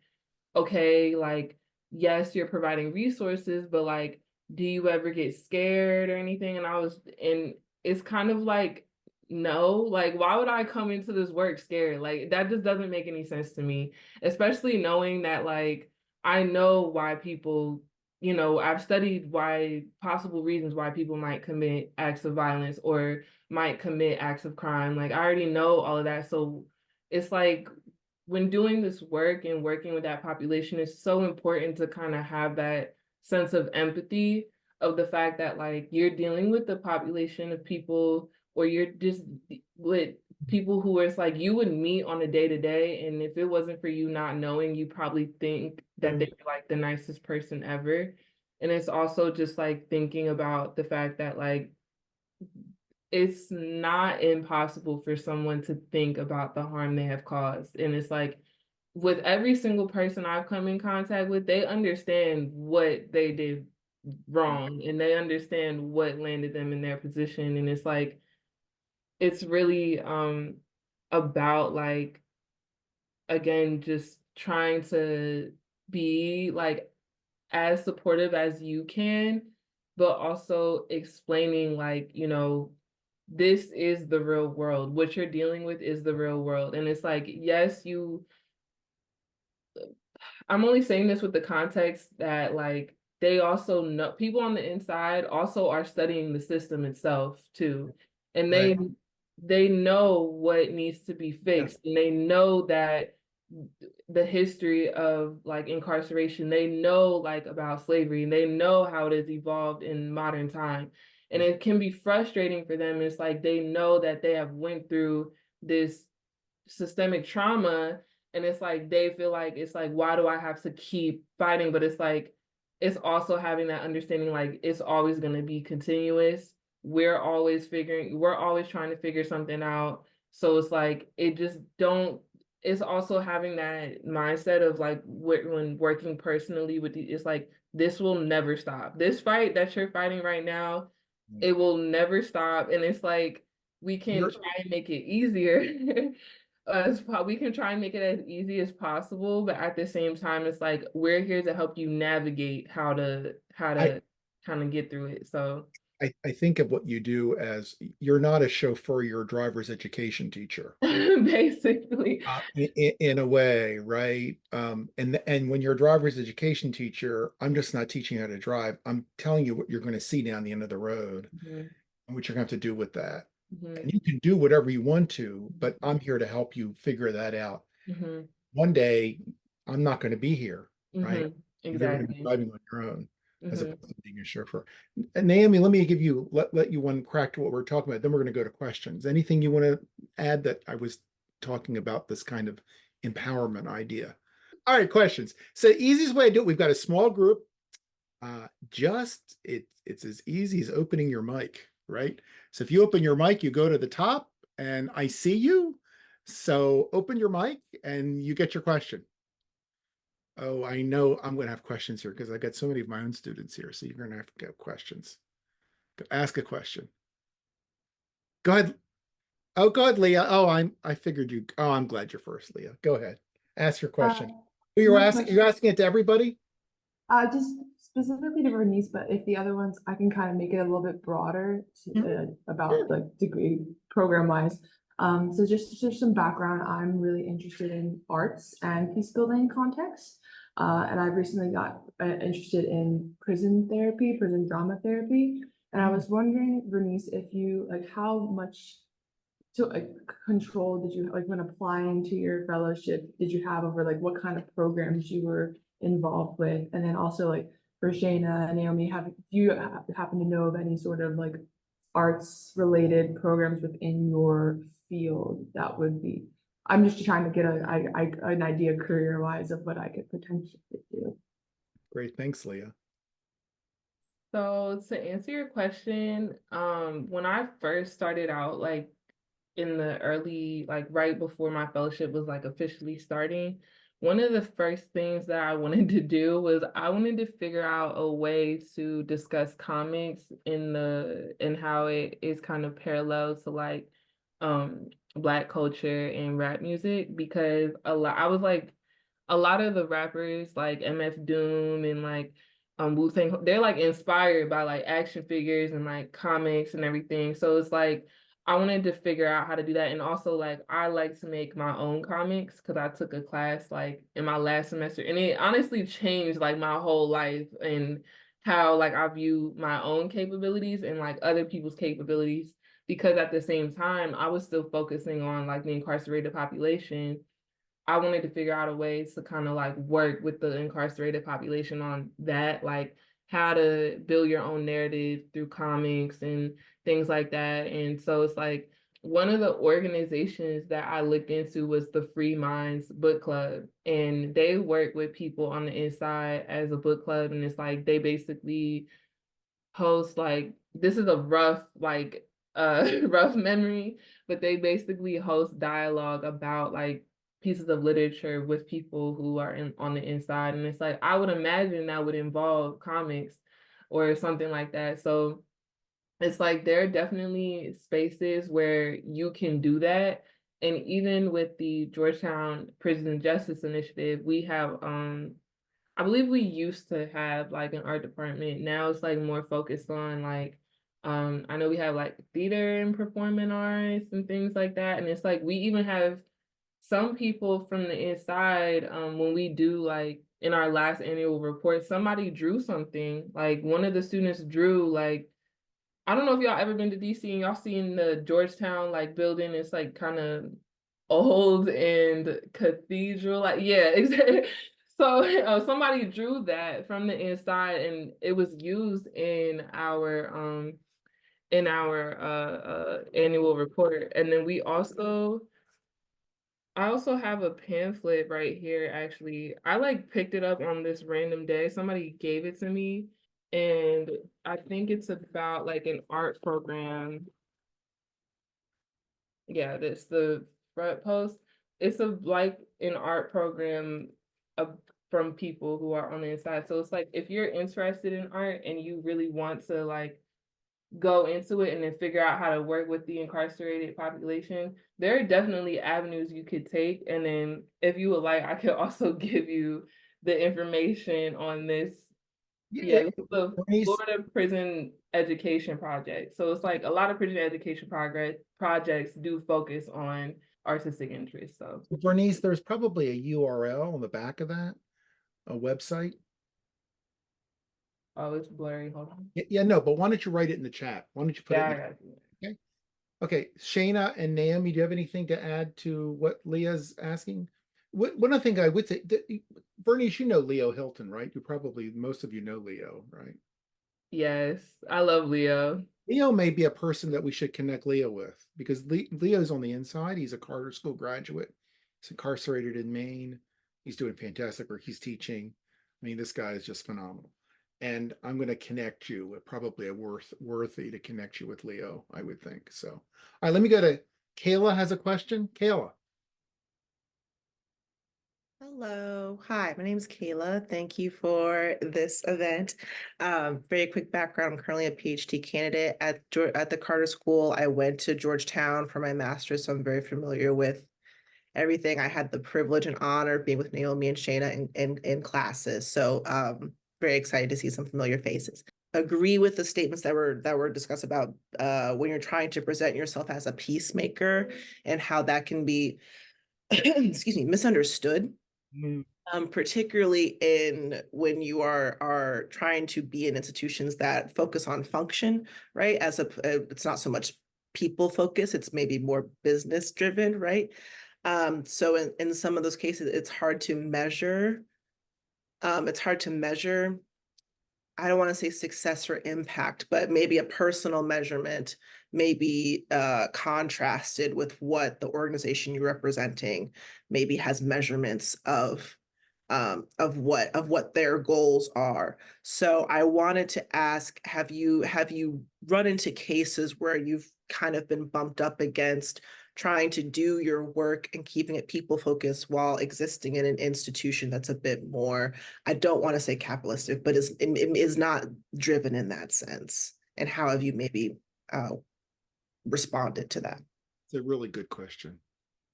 okay, like, yes, you're providing resources, but like, do you ever get scared or anything? And it's kind of like, no, like, why would I come into this work scared? Like, that just doesn't make any sense to me, especially knowing that, like, I know why people, I've studied why possible reasons why people might commit acts of violence or might commit acts of crime. Like, I already know all of that. So it's like, when doing this work and working with that population, it's so important to kind of have that sense of empathy of the fact that like you're dealing with the population of people, or you're just with people who it's like you would meet on a day to day. And if it wasn't for you not knowing, you probably think that they're like the nicest person ever. And it's also just like thinking about the fact that like it's not impossible for someone to think about the harm they have caused. And it's like with every single person I've come in contact with, they understand what they did wrong and they understand what landed them in their position. And it's like, it's really about like, again, just trying to be like as supportive as you can, but also explaining like, this is the real world. What you're dealing with is the real world. And it's like, yes, I'm only saying this with the context that like they also know, people on the inside also are studying the system itself too. And Right. they know what needs to be fixed, and they know that the history of like incarceration, they know like about slavery, and they know how it has evolved in modern time. And it can be frustrating for them. It's like they know that they have went through this systemic trauma, and it's like they feel like it's like, why do I have to keep fighting? But it's like it's also having that understanding like it's always going to be continuous. we're always trying to figure something out. So it's like, it's also having that mindset of like when working personally with it's like, this will never stop. This fight that you're fighting right now, it will never stop. And it's like, we can try and make it easier. We can try and make it as easy as possible, but at the same time, it's like, we're here to help you navigate how to kind of get through it. So I think of what you do as you're not a chauffeur, you're a driver's education teacher. basically, In a way, right? And when you're a driver's education teacher, I'm just not teaching you how to drive. I'm telling you what you're going to see down the end of the road and what you're going to have to do with that. And you can do whatever you want to, but I'm here to help you figure that out. One day, I'm not going to be here, right? You're going to be driving on your own as opposed to being a chauffeur. And Naomi, let me let you one crack to what we're talking about. Then we're going to go to questions. Anything you want to add that I was talking about this kind of empowerment idea? All right, questions. So the easiest way to do it, we've got a small group. It's as easy as opening your mic, right? So if you open your mic, you go to the top and I see you. So open your mic and you get your question. Oh, I know I'm going to have questions here because I got so many of my own students here. So you're going to have to get questions. Ask a question. Go ahead. Oh, go ahead, Leah. I figured you. Oh, I'm glad you're first, Leah. Go ahead. Ask your question. You're asking it to everybody? Just specifically to Vernice, but if the other ones, I can kind of make it a little bit broader about the degree program wise. So just some background, I'm really interested in arts and peace building context. And I've recently got interested in prison drama therapy. And I was wondering, Vernice, if you how much control did you when applying to your fellowship did you have over what kind of programs you were involved with? And then also for Shayna and Naomi, do you happen to know of any sort of arts related programs within your field that would be, I'm just trying to get an idea career wise of what I could potentially do. Great, thanks, Leah. So to answer your question, when I first started out, in the early, right before my fellowship was officially starting, one of the first things that I wanted to do was I wanted to figure out a way to discuss comics and how it is kind of parallel to Black culture and rap music, because a lot of the rappers like MF Doom and Wu-Tang, they're inspired by action figures and comics and everything. So it's I wanted to figure out how to do that. And also I like to make my own comics because I took a class in my last semester, and it honestly changed my whole life and how I view my own capabilities and other people's capabilities, because at the same time I was still focusing on the incarcerated population. I wanted to figure out a way to kind of work with the incarcerated population on that, how to build your own narrative through comics and things like that. And so it's one of the organizations that I looked into was the Free Minds Book Club, and they work with people on the inside as a book club. And it's they basically host this is a rough rough memory, but they basically host dialogue about pieces of literature with people who are on the inside. And it's I would imagine that would involve comics or something like that. So it's there are definitely spaces where you can do that. And even with the Georgetown Prison Justice Initiative, we have I believe we used to have an art department. Now it's more focused on I know we have theater and performing arts and things like that. And it's we even have some people from the inside, when we do in our last annual report, somebody drew something. One of the students drew I don't know if y'all ever been to DC and y'all seen the Georgetown building. It's kind of old and cathedral. Yeah, exactly. So somebody drew that from the inside, and it was used in our annual report. And then I also have a pamphlet right here, actually. I picked it up on this random day. Somebody gave it to me. And I think it's about like an art program. Yeah, that's the front post. It's like an art program of, from people who are on the inside. So it's like if you're interested in art and you really want to like go into it and then figure out how to work with the incarcerated population, there are definitely avenues you could take. And then if you would like, I could also give you the information on this. Yeah, this is the Vernice, Florida Prison Education Project. So it's like a lot of prison education projects do focus on artistic interests. So Vernice, there's probably a URL on the back of that, a website. oh, it's blurry. Hold on. Yeah, no, but why don't you write it in the chat? Why don't you put it Yeah, in I the got you. Okay. Okay, Shayna and Naomi, do you have anything to add to what Leah's asking? One other thing I would say, Vernice, you know Leo Hilton, right? Most of you know Leo, right? Yes, I love Leo. Leo may be a person that we should connect Leo with because Leo's on the inside. He's a Carter School graduate. He's incarcerated in Maine. He's doing fantastic work. He's teaching. I mean, this guy is just phenomenal. And I'm going to connect you. Probably worthy to connect you with Leo, I would think. So, all right, let me go to Kayla has a question. Kayla. Hello. Hi, my name is Kayla. Thank you for this event. Very quick background. I'm currently a PhD candidate at the Carter School. I went to Georgetown for my master's, so I'm very familiar with everything. I had the privilege and honor of being with Naomi and Shayna in classes. So very excited to see some familiar faces. Agree with the statements that were discussed about when you're trying to present yourself as a peacemaker and how that can be excuse me, misunderstood. Particularly when you are trying to be in institutions that focus on function, right? It's not so much people focused, it's maybe more business driven, right? So in some of those cases, it's hard to measure. I don't want to say success or impact, but maybe a personal measurement may be contrasted with what the organization you're representing maybe has measurements of what their goals are. So I wanted to ask, have you run into cases where you've kind of been bumped up against trying to do your work and keeping it people focused while existing in an institution that's a bit more, I don't want to say capitalistic, but is not driven in that sense? And how have you maybe responded to that? It's a really good question.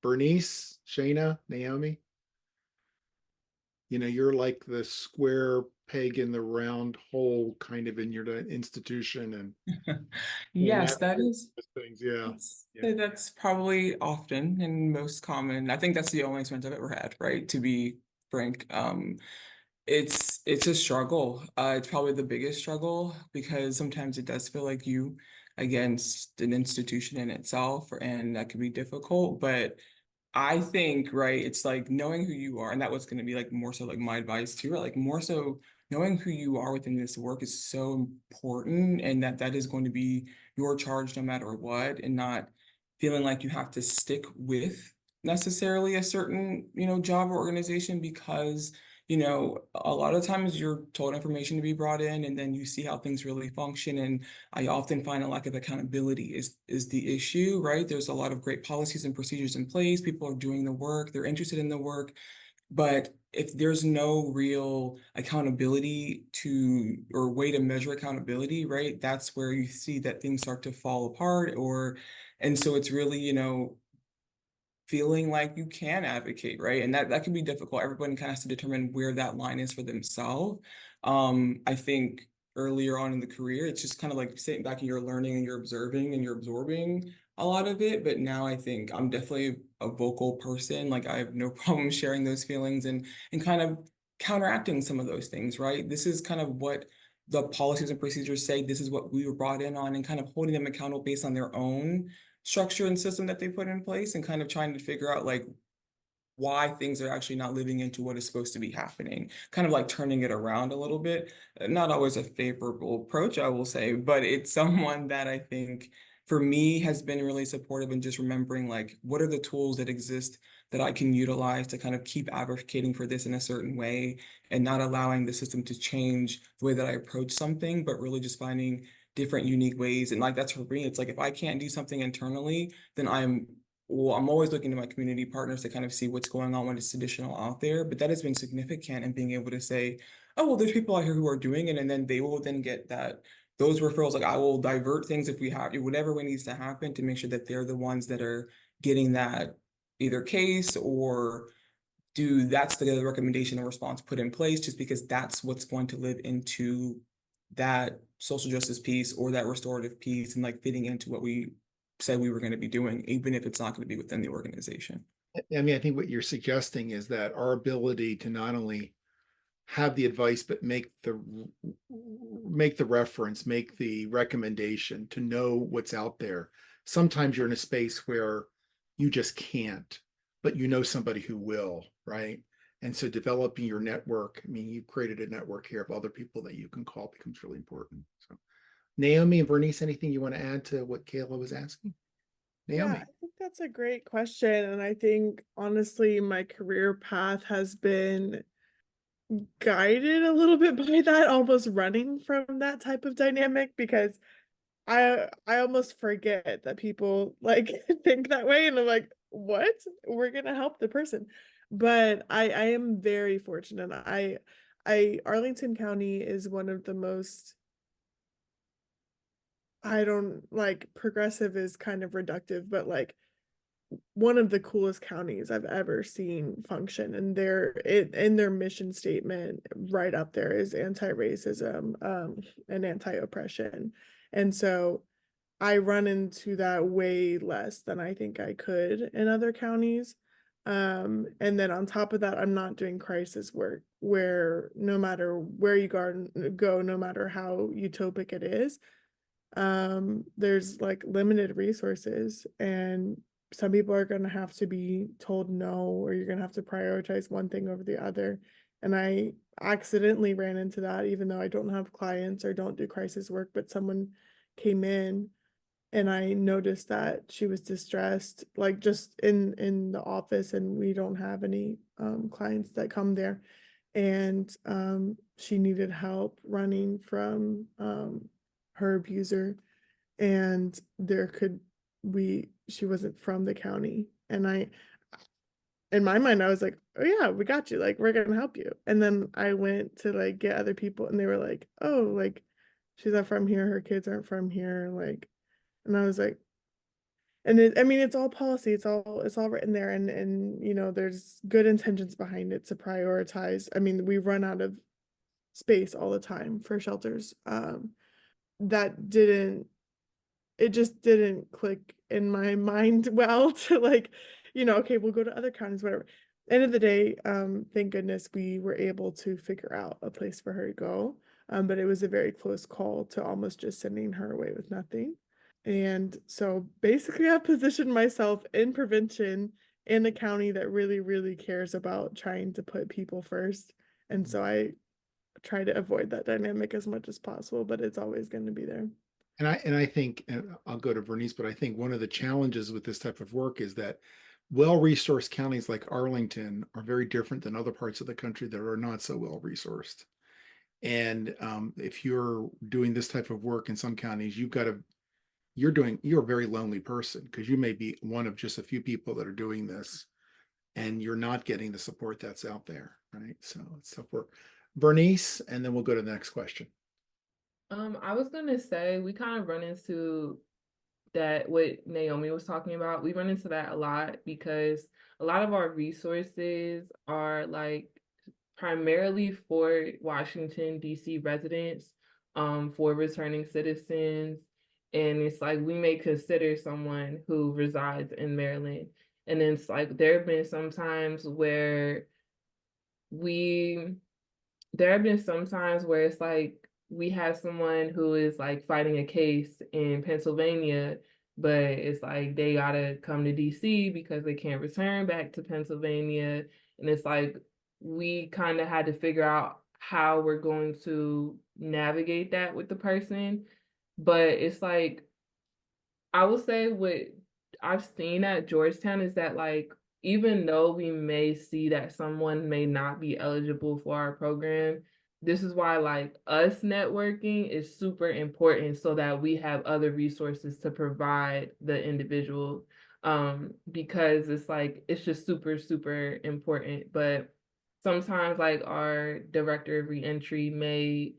Bernice, Shayna, Naomi, you're like the square peg in the round hole kind of in your institution. And Yes, that is things. Yeah. That's probably often and most common. I think that's the only experience I've ever had, right? To be frank. It's a struggle. It's probably the biggest struggle because sometimes it does feel like you against an institution in itself, and that can be difficult. But I think, right, it's like knowing who you are, and that was going to be like more so like my advice too, right? Like more so knowing who you are within this work is so important, and that is going to be your charge no matter what, and not feeling like you have to stick with necessarily a certain, job or organization because a lot of times you're told information to be brought in and then you see how things really function. And I often find a lack of accountability is the issue, right? There's a lot of great policies and procedures in place. People are doing the work, they're interested in the work. But if there's no real accountability or way to measure accountability, right? That's where you see that things start to fall apart and so it's really, feeling like you can advocate, right? And that can be difficult. Everyone kind of has to determine where that line is for themselves. I think earlier on in the career, it's just kind of like sitting back and you're learning and you're observing and you're absorbing a lot of it. But now I think I'm definitely a vocal person. Like I have no problem sharing those feelings and kind of counteracting some of those things, right? This is kind of what the policies and procedures say. This is what we were brought in on, and kind of holding them accountable based on their own structure and system that they put in place, and kind of trying to figure out like why things are actually not living into what is supposed to be happening, kind of like turning it around a little bit. Not always a favorable approach, I will say, but it's someone that I think for me has been really supportive in just remembering like what are the tools that exist that I can utilize to kind of keep advocating for this in a certain way and not allowing the system to change the way that I approach something, but really just finding different unique ways. And like that's for me, it's like if I can't do something internally, then I'm always looking to my community partners to kind of see what's going on when it's additional out there. But that has been significant in being able to say, oh, well, there's people out here who are doing it, and then they will then get those referrals. Like I will divert things if we have whatever needs to happen to make sure that they're the ones that are getting that either case or that's the recommendation or response put in place, just because that's what's going to live into that social justice piece or that restorative piece and like fitting into what we said we were going to be doing, even if it's not going to be within the organization. I mean, I think what you're suggesting is that our ability to not only have the advice, but make the reference, make the recommendation, to know what's out there. Sometimes you're in a space where you just can't, but you know somebody who will, right? And so developing your network, I mean, you've created a network here of other people that you can call becomes really important. So Naomi and Vernice, anything you want to add to what Kayla was asking? Naomi. Yeah, I think that's a great question. And I think honestly, my career path has been guided a little bit by that, almost running from that type of dynamic, because I almost forget that people like think that way, and I'm like, what? We're gonna help the person. But I am very fortunate. I Arlington County is one of the most, I don't like, progressive is kind of reductive, but like one of the coolest counties I've ever seen function, and in their mission statement right up there is anti-racism and anti-oppression. And so I run into that way less than I think I could in other counties. And then on top of that, I'm not doing crisis work where no matter where you go, no matter how utopic it is, there's like limited resources, and some people are going to have to be told no, or you're going to have to prioritize one thing over the other. And I accidentally ran into that, even though I don't have clients or don't do crisis work, but someone came in and I noticed that she was distressed, like just in the office, and we don't have any clients that come there. And she needed help running from her abuser, and she wasn't from the county. And in my mind, I was like, oh yeah, we got you, like we're gonna help you. And then I went to like get other people, and they were like, oh, like she's not from here, her kids aren't from here, like. And I was like, and I mean, it's all policy, it's all written there, and you know, there's good intentions behind it to prioritize. I mean, we run out of space all the time for shelters. It just didn't click in my mind well to like, you know, okay, we'll go to other counties, whatever. End of the day, thank goodness we were able to figure out a place for her to go. But it was a very close call to almost just sending her away with nothing. And so basically I've positioned myself in prevention in a county that really, really cares about trying to put people first. And so I try to avoid that dynamic as much as possible, but it's always going to be there. And I think, and I'll go to Vernice, but I think one of the challenges with this type of work is that well-resourced counties like Arlington are very different than other parts of the country that are not so well-resourced. And if you're doing this type of work in some counties, you're a very lonely person, because you may be one of just a few people that are doing this, and you're not getting the support that's out there, right? So it's tough work. Vernice, and then we'll go to the next question. I was gonna say we kind of run into that what Naomi was talking about. We run into that a lot because a lot of our resources are like primarily for Washington, D.C. residents, for returning citizens. And it's like we may consider someone who resides in Maryland. And then it's like there have been some times where it's like we have someone who is like fighting a case in Pennsylvania, but it's like they gotta come to DC because they can't return back to Pennsylvania. And it's like we kind of had to figure out how we're going to navigate that with the person. But it's like I will say what I've seen at Georgetown is that like even though we may see that someone may not be eligible for our program, this is why like us networking is super important so that we have other resources to provide the individual, because it's like it's just super super important. But sometimes like our director of reentry may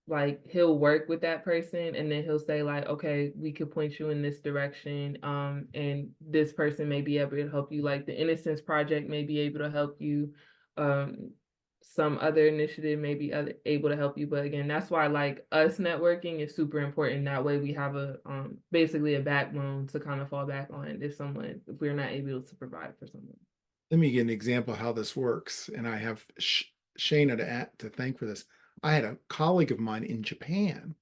like he'll work with that person and then he'll say like, okay, we could point you in this direction, and this person may be able to help you, like the Innocence Project may be able to help you, some other initiative may be able to help you. But again, that's why like us networking is super important. That way we have a basically a backbone to kind of fall back on if we're not able to provide for someone. Let me give an example of how this works, and I have Shayna to thank for this. I had a colleague of mine in Japan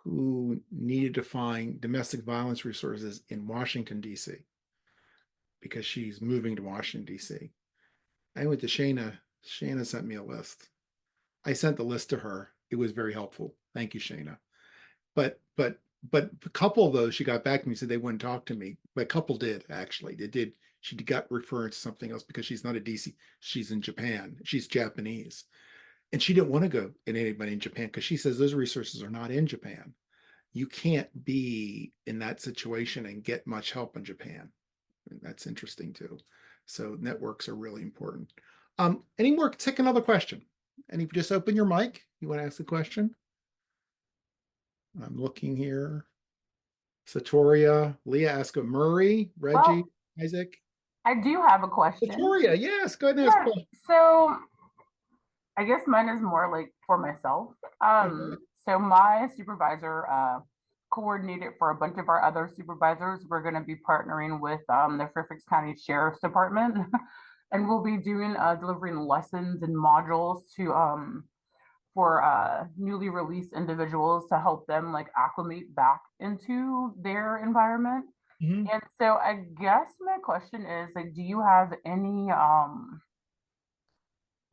who needed to find domestic violence resources in Washington, D.C. because she's moving to Washington, D.C. I went to Shayna. Shayna sent me a list. I sent the list to her. It was very helpful. Thank you, Shayna. But a couple of those, she got back to me and said they wouldn't talk to me. But a couple did, actually. They did. She got referred to something else because she's not a DC. She's in Japan. She's Japanese. And she didn't want to go in anybody in Japan because she says those resources are not in Japan. You can't be in that situation and get much help in Japan. And that's interesting too. So networks are really important. Any more? Take another question. And if you just open your mic, you want to ask a question? I'm looking here. Satoria, Leah, Aska, Murray, Reggie, Isaac. I do have a question. Satoria, yes, go ahead and ask a question. So I guess mine is more like for myself. So my supervisor coordinated for a bunch of our other supervisors. We're going to be partnering with the Fairfax County Sheriff's Department, and we'll be doing delivering lessons and modules to for newly released individuals to help them like acclimate back into their environment. Mhm. And so I guess my question is like, do you have any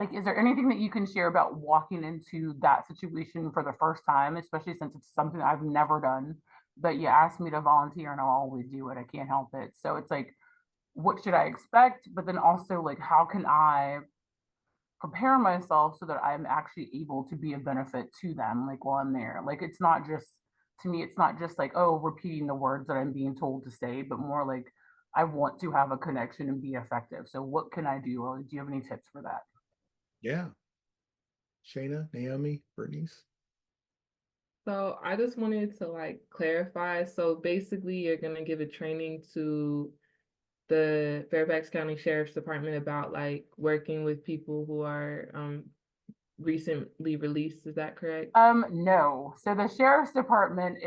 like, is there anything that you can share about walking into that situation for the first time, especially since it's something I've never done, but you asked me to volunteer and I'll always do it. I can't help it. So it's like, what should I expect? But then also like, how can I prepare myself so that I'm actually able to be a benefit to them, like while I'm there? Like, it's not just, to me, it's not just like, oh, repeating the words that I'm being told to say, but more like, I want to have a connection and be effective. So what can I do? Or do you have any tips for that? Yeah. Shayna, Naomi, Vernice. So I just wanted to like clarify. So basically you're gonna give a training to the Fairfax County Sheriff's Department about like working with people who are recently released. Is that correct? No. So the Sheriff's Department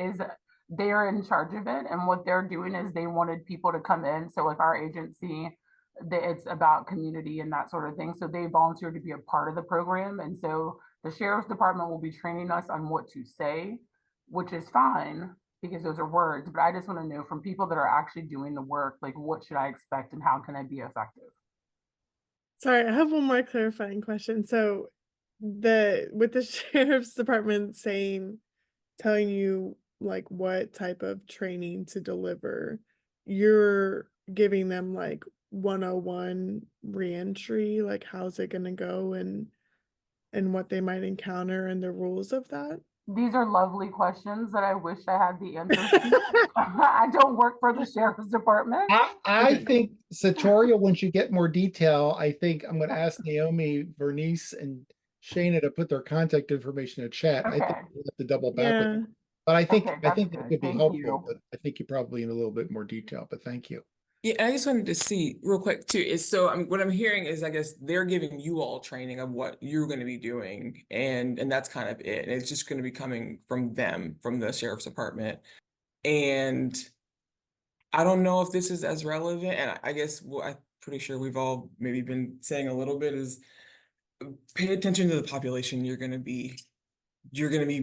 they're in charge of it, and what they're doing is they wanted people to come in. So like our agency, it's about community and that sort of thing. So they volunteered to be a part of the program. And so the Sheriff's Department will be training us on what to say, which is fine because those are words. But I just want to know from people that are actually doing the work, like what should I expect and how can I be effective? Sorry, I have one more clarifying question. So with the Sheriff's Department telling you like what type of training to deliver, you're giving them like 101 reentry, like how's it gonna go and what they might encounter and the rules of that? These are lovely questions that I wish I had the answer to. I don't work for the Sheriff's Department. I think, Satoria, once you get more detail, I think I'm going to ask Naomi, Vernice, and Shayna to put their contact information in the chat. I think Okay. we'll have to double back with Yeah. them. But I think Okay, that that's could good. be Thank helpful. you. But I think you probably need a little bit more detail. But thank you. Yeah, and I just wanted to see real quick too, is so what I'm hearing is I guess they're giving you all training of what you're going to be doing, and that's kind of it. And it's just going to be coming from them, from the Sheriff's Department. And I don't know if this is as relevant, and I guess what I'm pretty sure we've all maybe been saying a little bit is pay attention to the population you're going to be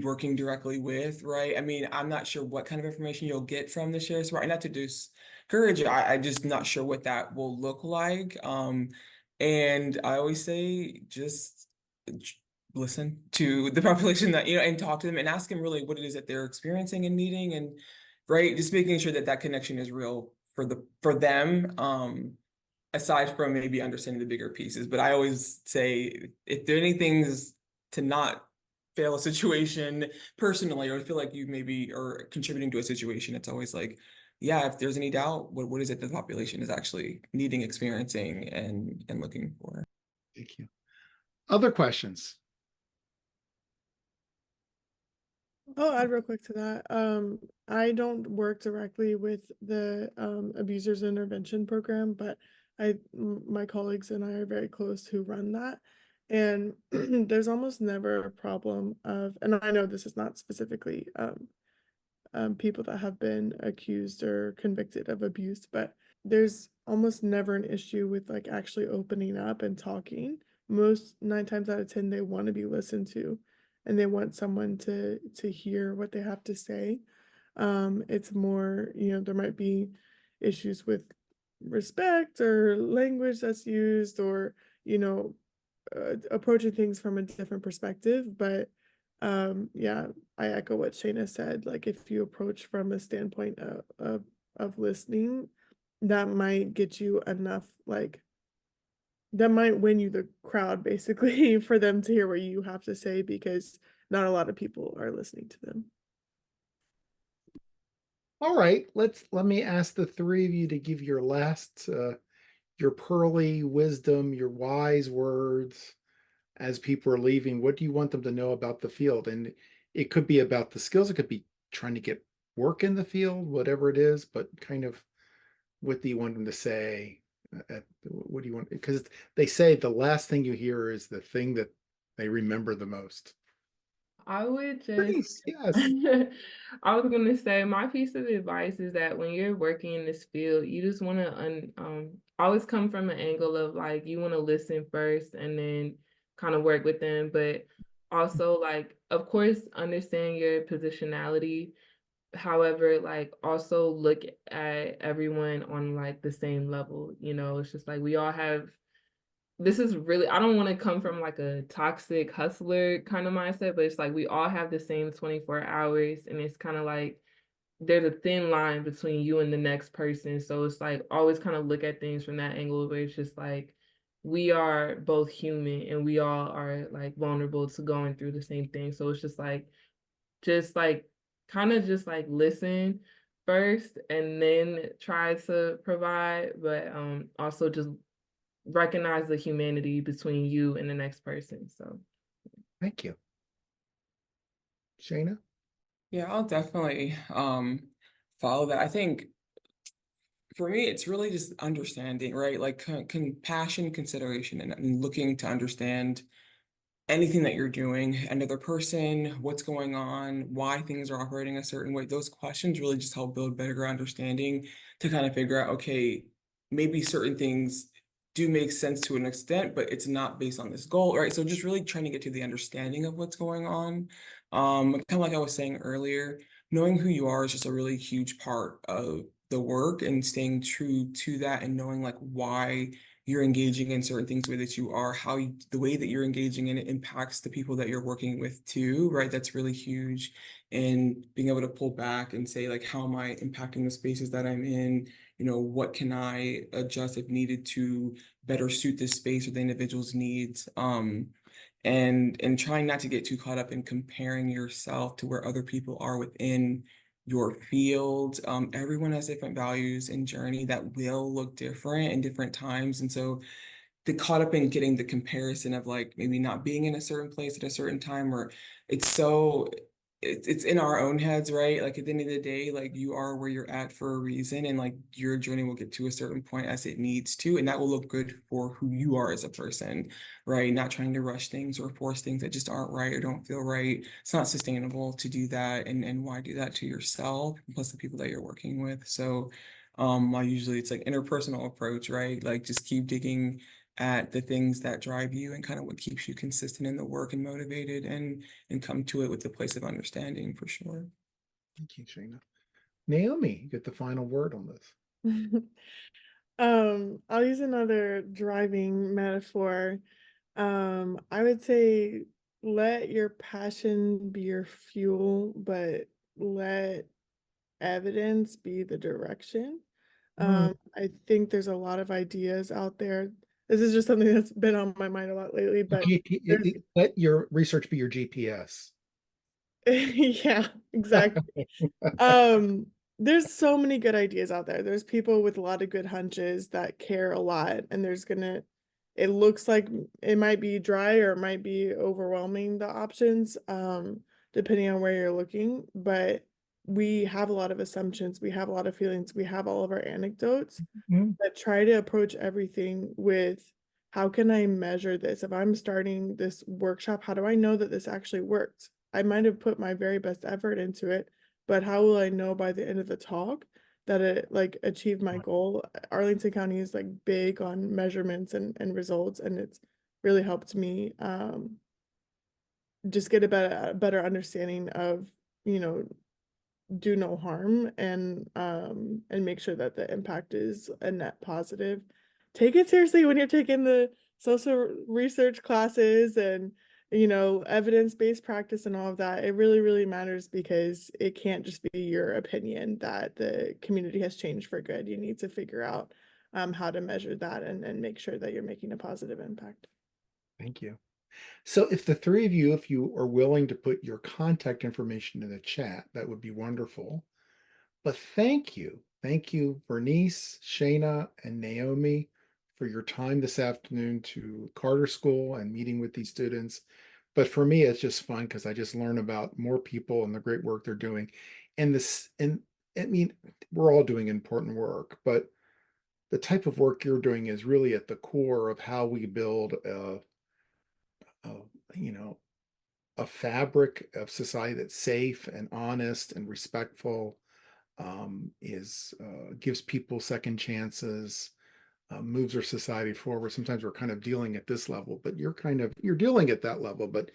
working directly with, right? I mean, I'm not sure what kind of information you'll get from the Sheriff's Department. Not to discourage it, I just not sure what that will look like. And I always say just listen to the population that, and talk to them and ask them really what it is that they're experiencing and needing, and right, just making sure that that connection is real for them, aside from maybe understanding the bigger pieces. But I always say, if there are any things to not fail a situation personally, or feel like you maybe are contributing to a situation, it's always like, yeah, if there's any doubt, what is it the population is actually needing, experiencing, and looking for. Thank you. Other questions? I'll add real quick to that. I don't work directly with the abusers intervention program, but my colleagues and I are very close who run that. And there's almost never a problem of, and I know this is not specifically people that have been accused or convicted of abuse, but there's almost never an issue with like actually opening up and talking. Most 9 times out of 10, they want to be listened to, and they want someone to hear what they have to say. It's more, there might be issues with respect or language that's used, or approaching things from a different perspective. But yeah, I echo what Shayna said. Like, if you approach from a standpoint of listening, that might get you enough, like that might win you the crowd basically for them to hear what you have to say, because not a lot of people are listening to them. All right, let me ask the three of you to give your last your pearly wisdom, your wise words as people are leaving. What do you want them to know about the field? And it could be about the skills, it could be trying to get work in the field, whatever it is, but kind of what do you want them to say? What do you want? Because they say the last thing you hear is the thing that they remember the most. I would Vernice, just, yes. I was gonna say, my piece of advice is that when you're working in this field, you just want to always come from an angle of like, you want to listen first and then kind of work with them, but also like, of course, understand your positionality. However, like, also look at everyone on like the same level. It's just like we all have, this is really, I don't want to come from like a toxic hustler kind of mindset, but it's like we all have the same 24 hours, and it's kind of like there's a thin line between you and the next person. So it's like always kind of look at things from that angle, where it's just like we are both human and we all are like vulnerable to going through the same thing. So it's just like kind of just like listen first and then try to provide, but also just recognize the humanity between you and the next person. So Thank you. Shayna? Yeah, I'll definitely follow that. I think for me, it's really just understanding, right? Like compassion, consideration, and looking to understand anything that you're doing, another person, what's going on, why things are operating a certain way. Those questions really just help build better understanding to kind of figure out, okay, maybe certain things do make sense to an extent, but it's not based on this goal, right? So just really trying to get to the understanding of what's going on. Kind of like I was saying earlier, knowing who you are is just a really huge part of the work, and staying true to that, and knowing like why you're engaging in certain things, the way that you are, the way that you're engaging in it impacts the people that you're working with too, right? That's really huge. And being able to pull back and say, like, how am I impacting the spaces that I'm in? What can I adjust if needed to better suit this space or the individual's needs? And trying not to get too caught up in comparing yourself to where other people are within your field. Everyone has different values and journey that will look different in different times. And so the caught up in getting the comparison of like maybe not being in a certain place at a certain time, or it's in our own heads, right? Like at the end of the day, like you are where you're at for a reason, and like your journey will get to a certain point as it needs to, and that will look good for who you are as a person, right? Not trying to rush things or force things that just aren't right or don't feel right. It's not sustainable to do that, and why do that to yourself plus the people that you're working with? So I usually, it's like interpersonal approach, right? Like just keep digging at the things that drive you and kind of what keeps you consistent in the work and motivated, and come to it with a place of understanding, for sure. Thank you, Shayna. Naomi, you get the final word on this. I'll use another driving metaphor. I would say let your passion be your fuel, but let evidence be the direction. I think there's a lot of ideas out there. This is just something that's been on my mind a lot lately, but there's Let your research be your GPS. yeah, exactly. Um, there's so many good ideas out there. There's people with a lot of good hunches that care a lot, and it looks like it might be dry or it might be overwhelming, the options, depending on where you're looking. But we have a lot of assumptions, we have a lot of feelings, we have all of our anecdotes, but try to approach everything with how can I measure this? If I'm starting this workshop, how do I know that this actually worked? I might have put my very best effort into it, but how will I know by the end of the talk that it like achieved my goal? Arlington County is like big on measurements and results, and it's really helped me just get a better understanding of, you know, do no harm and make sure that the impact is a net positive. Take it seriously when you're taking the social research classes and, you know, evidence-based practice and all of that. It really, really matters because it can't just be your opinion that the community has changed for good. You need to figure out how to measure that and make sure that you're making a positive impact. Thank you. So if the three of you, if you are willing to put your contact information in the chat, that would be wonderful. But thank you. Thank you, Vernice, Shayna, and Naomi for your time this afternoon to Carter School and meeting with these students. But for me, it's just fun because I just learn about more people and the great work they're doing. And I mean, we're all doing important work, but the type of work you're doing is really at the core of how we build a you know, a fabric of society that's safe and honest and respectful, gives people second chances, moves our society forward. Sometimes we're kind of dealing at this level, but you're dealing at that level, but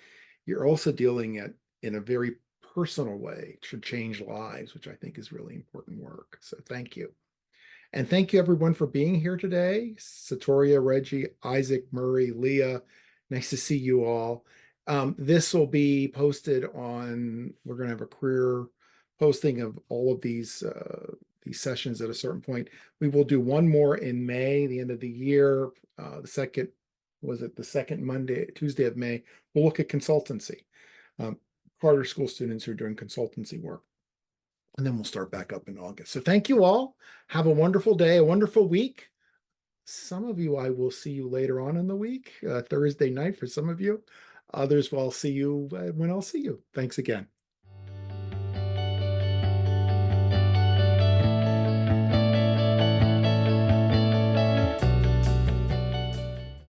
you're also dealing at in a very personal way to change lives, which I think is really important work. So thank you. And thank you everyone for being here today. Satoria, Reggie, Isaac, Murray, Leah, nice to see you all. This will be posted on, we're going to have a career posting of all of these sessions at a certain point. We will do one more in May, the end of the year. The second Tuesday of May. We'll look at consultancy. Carter School students who are doing consultancy work. And then we'll start back up in August. So thank you all. Have a wonderful day, a wonderful week. Some of you, I will see you later on in the week, Thursday night for some of you. Others, well, I'll see you when I'll see you. Thanks again.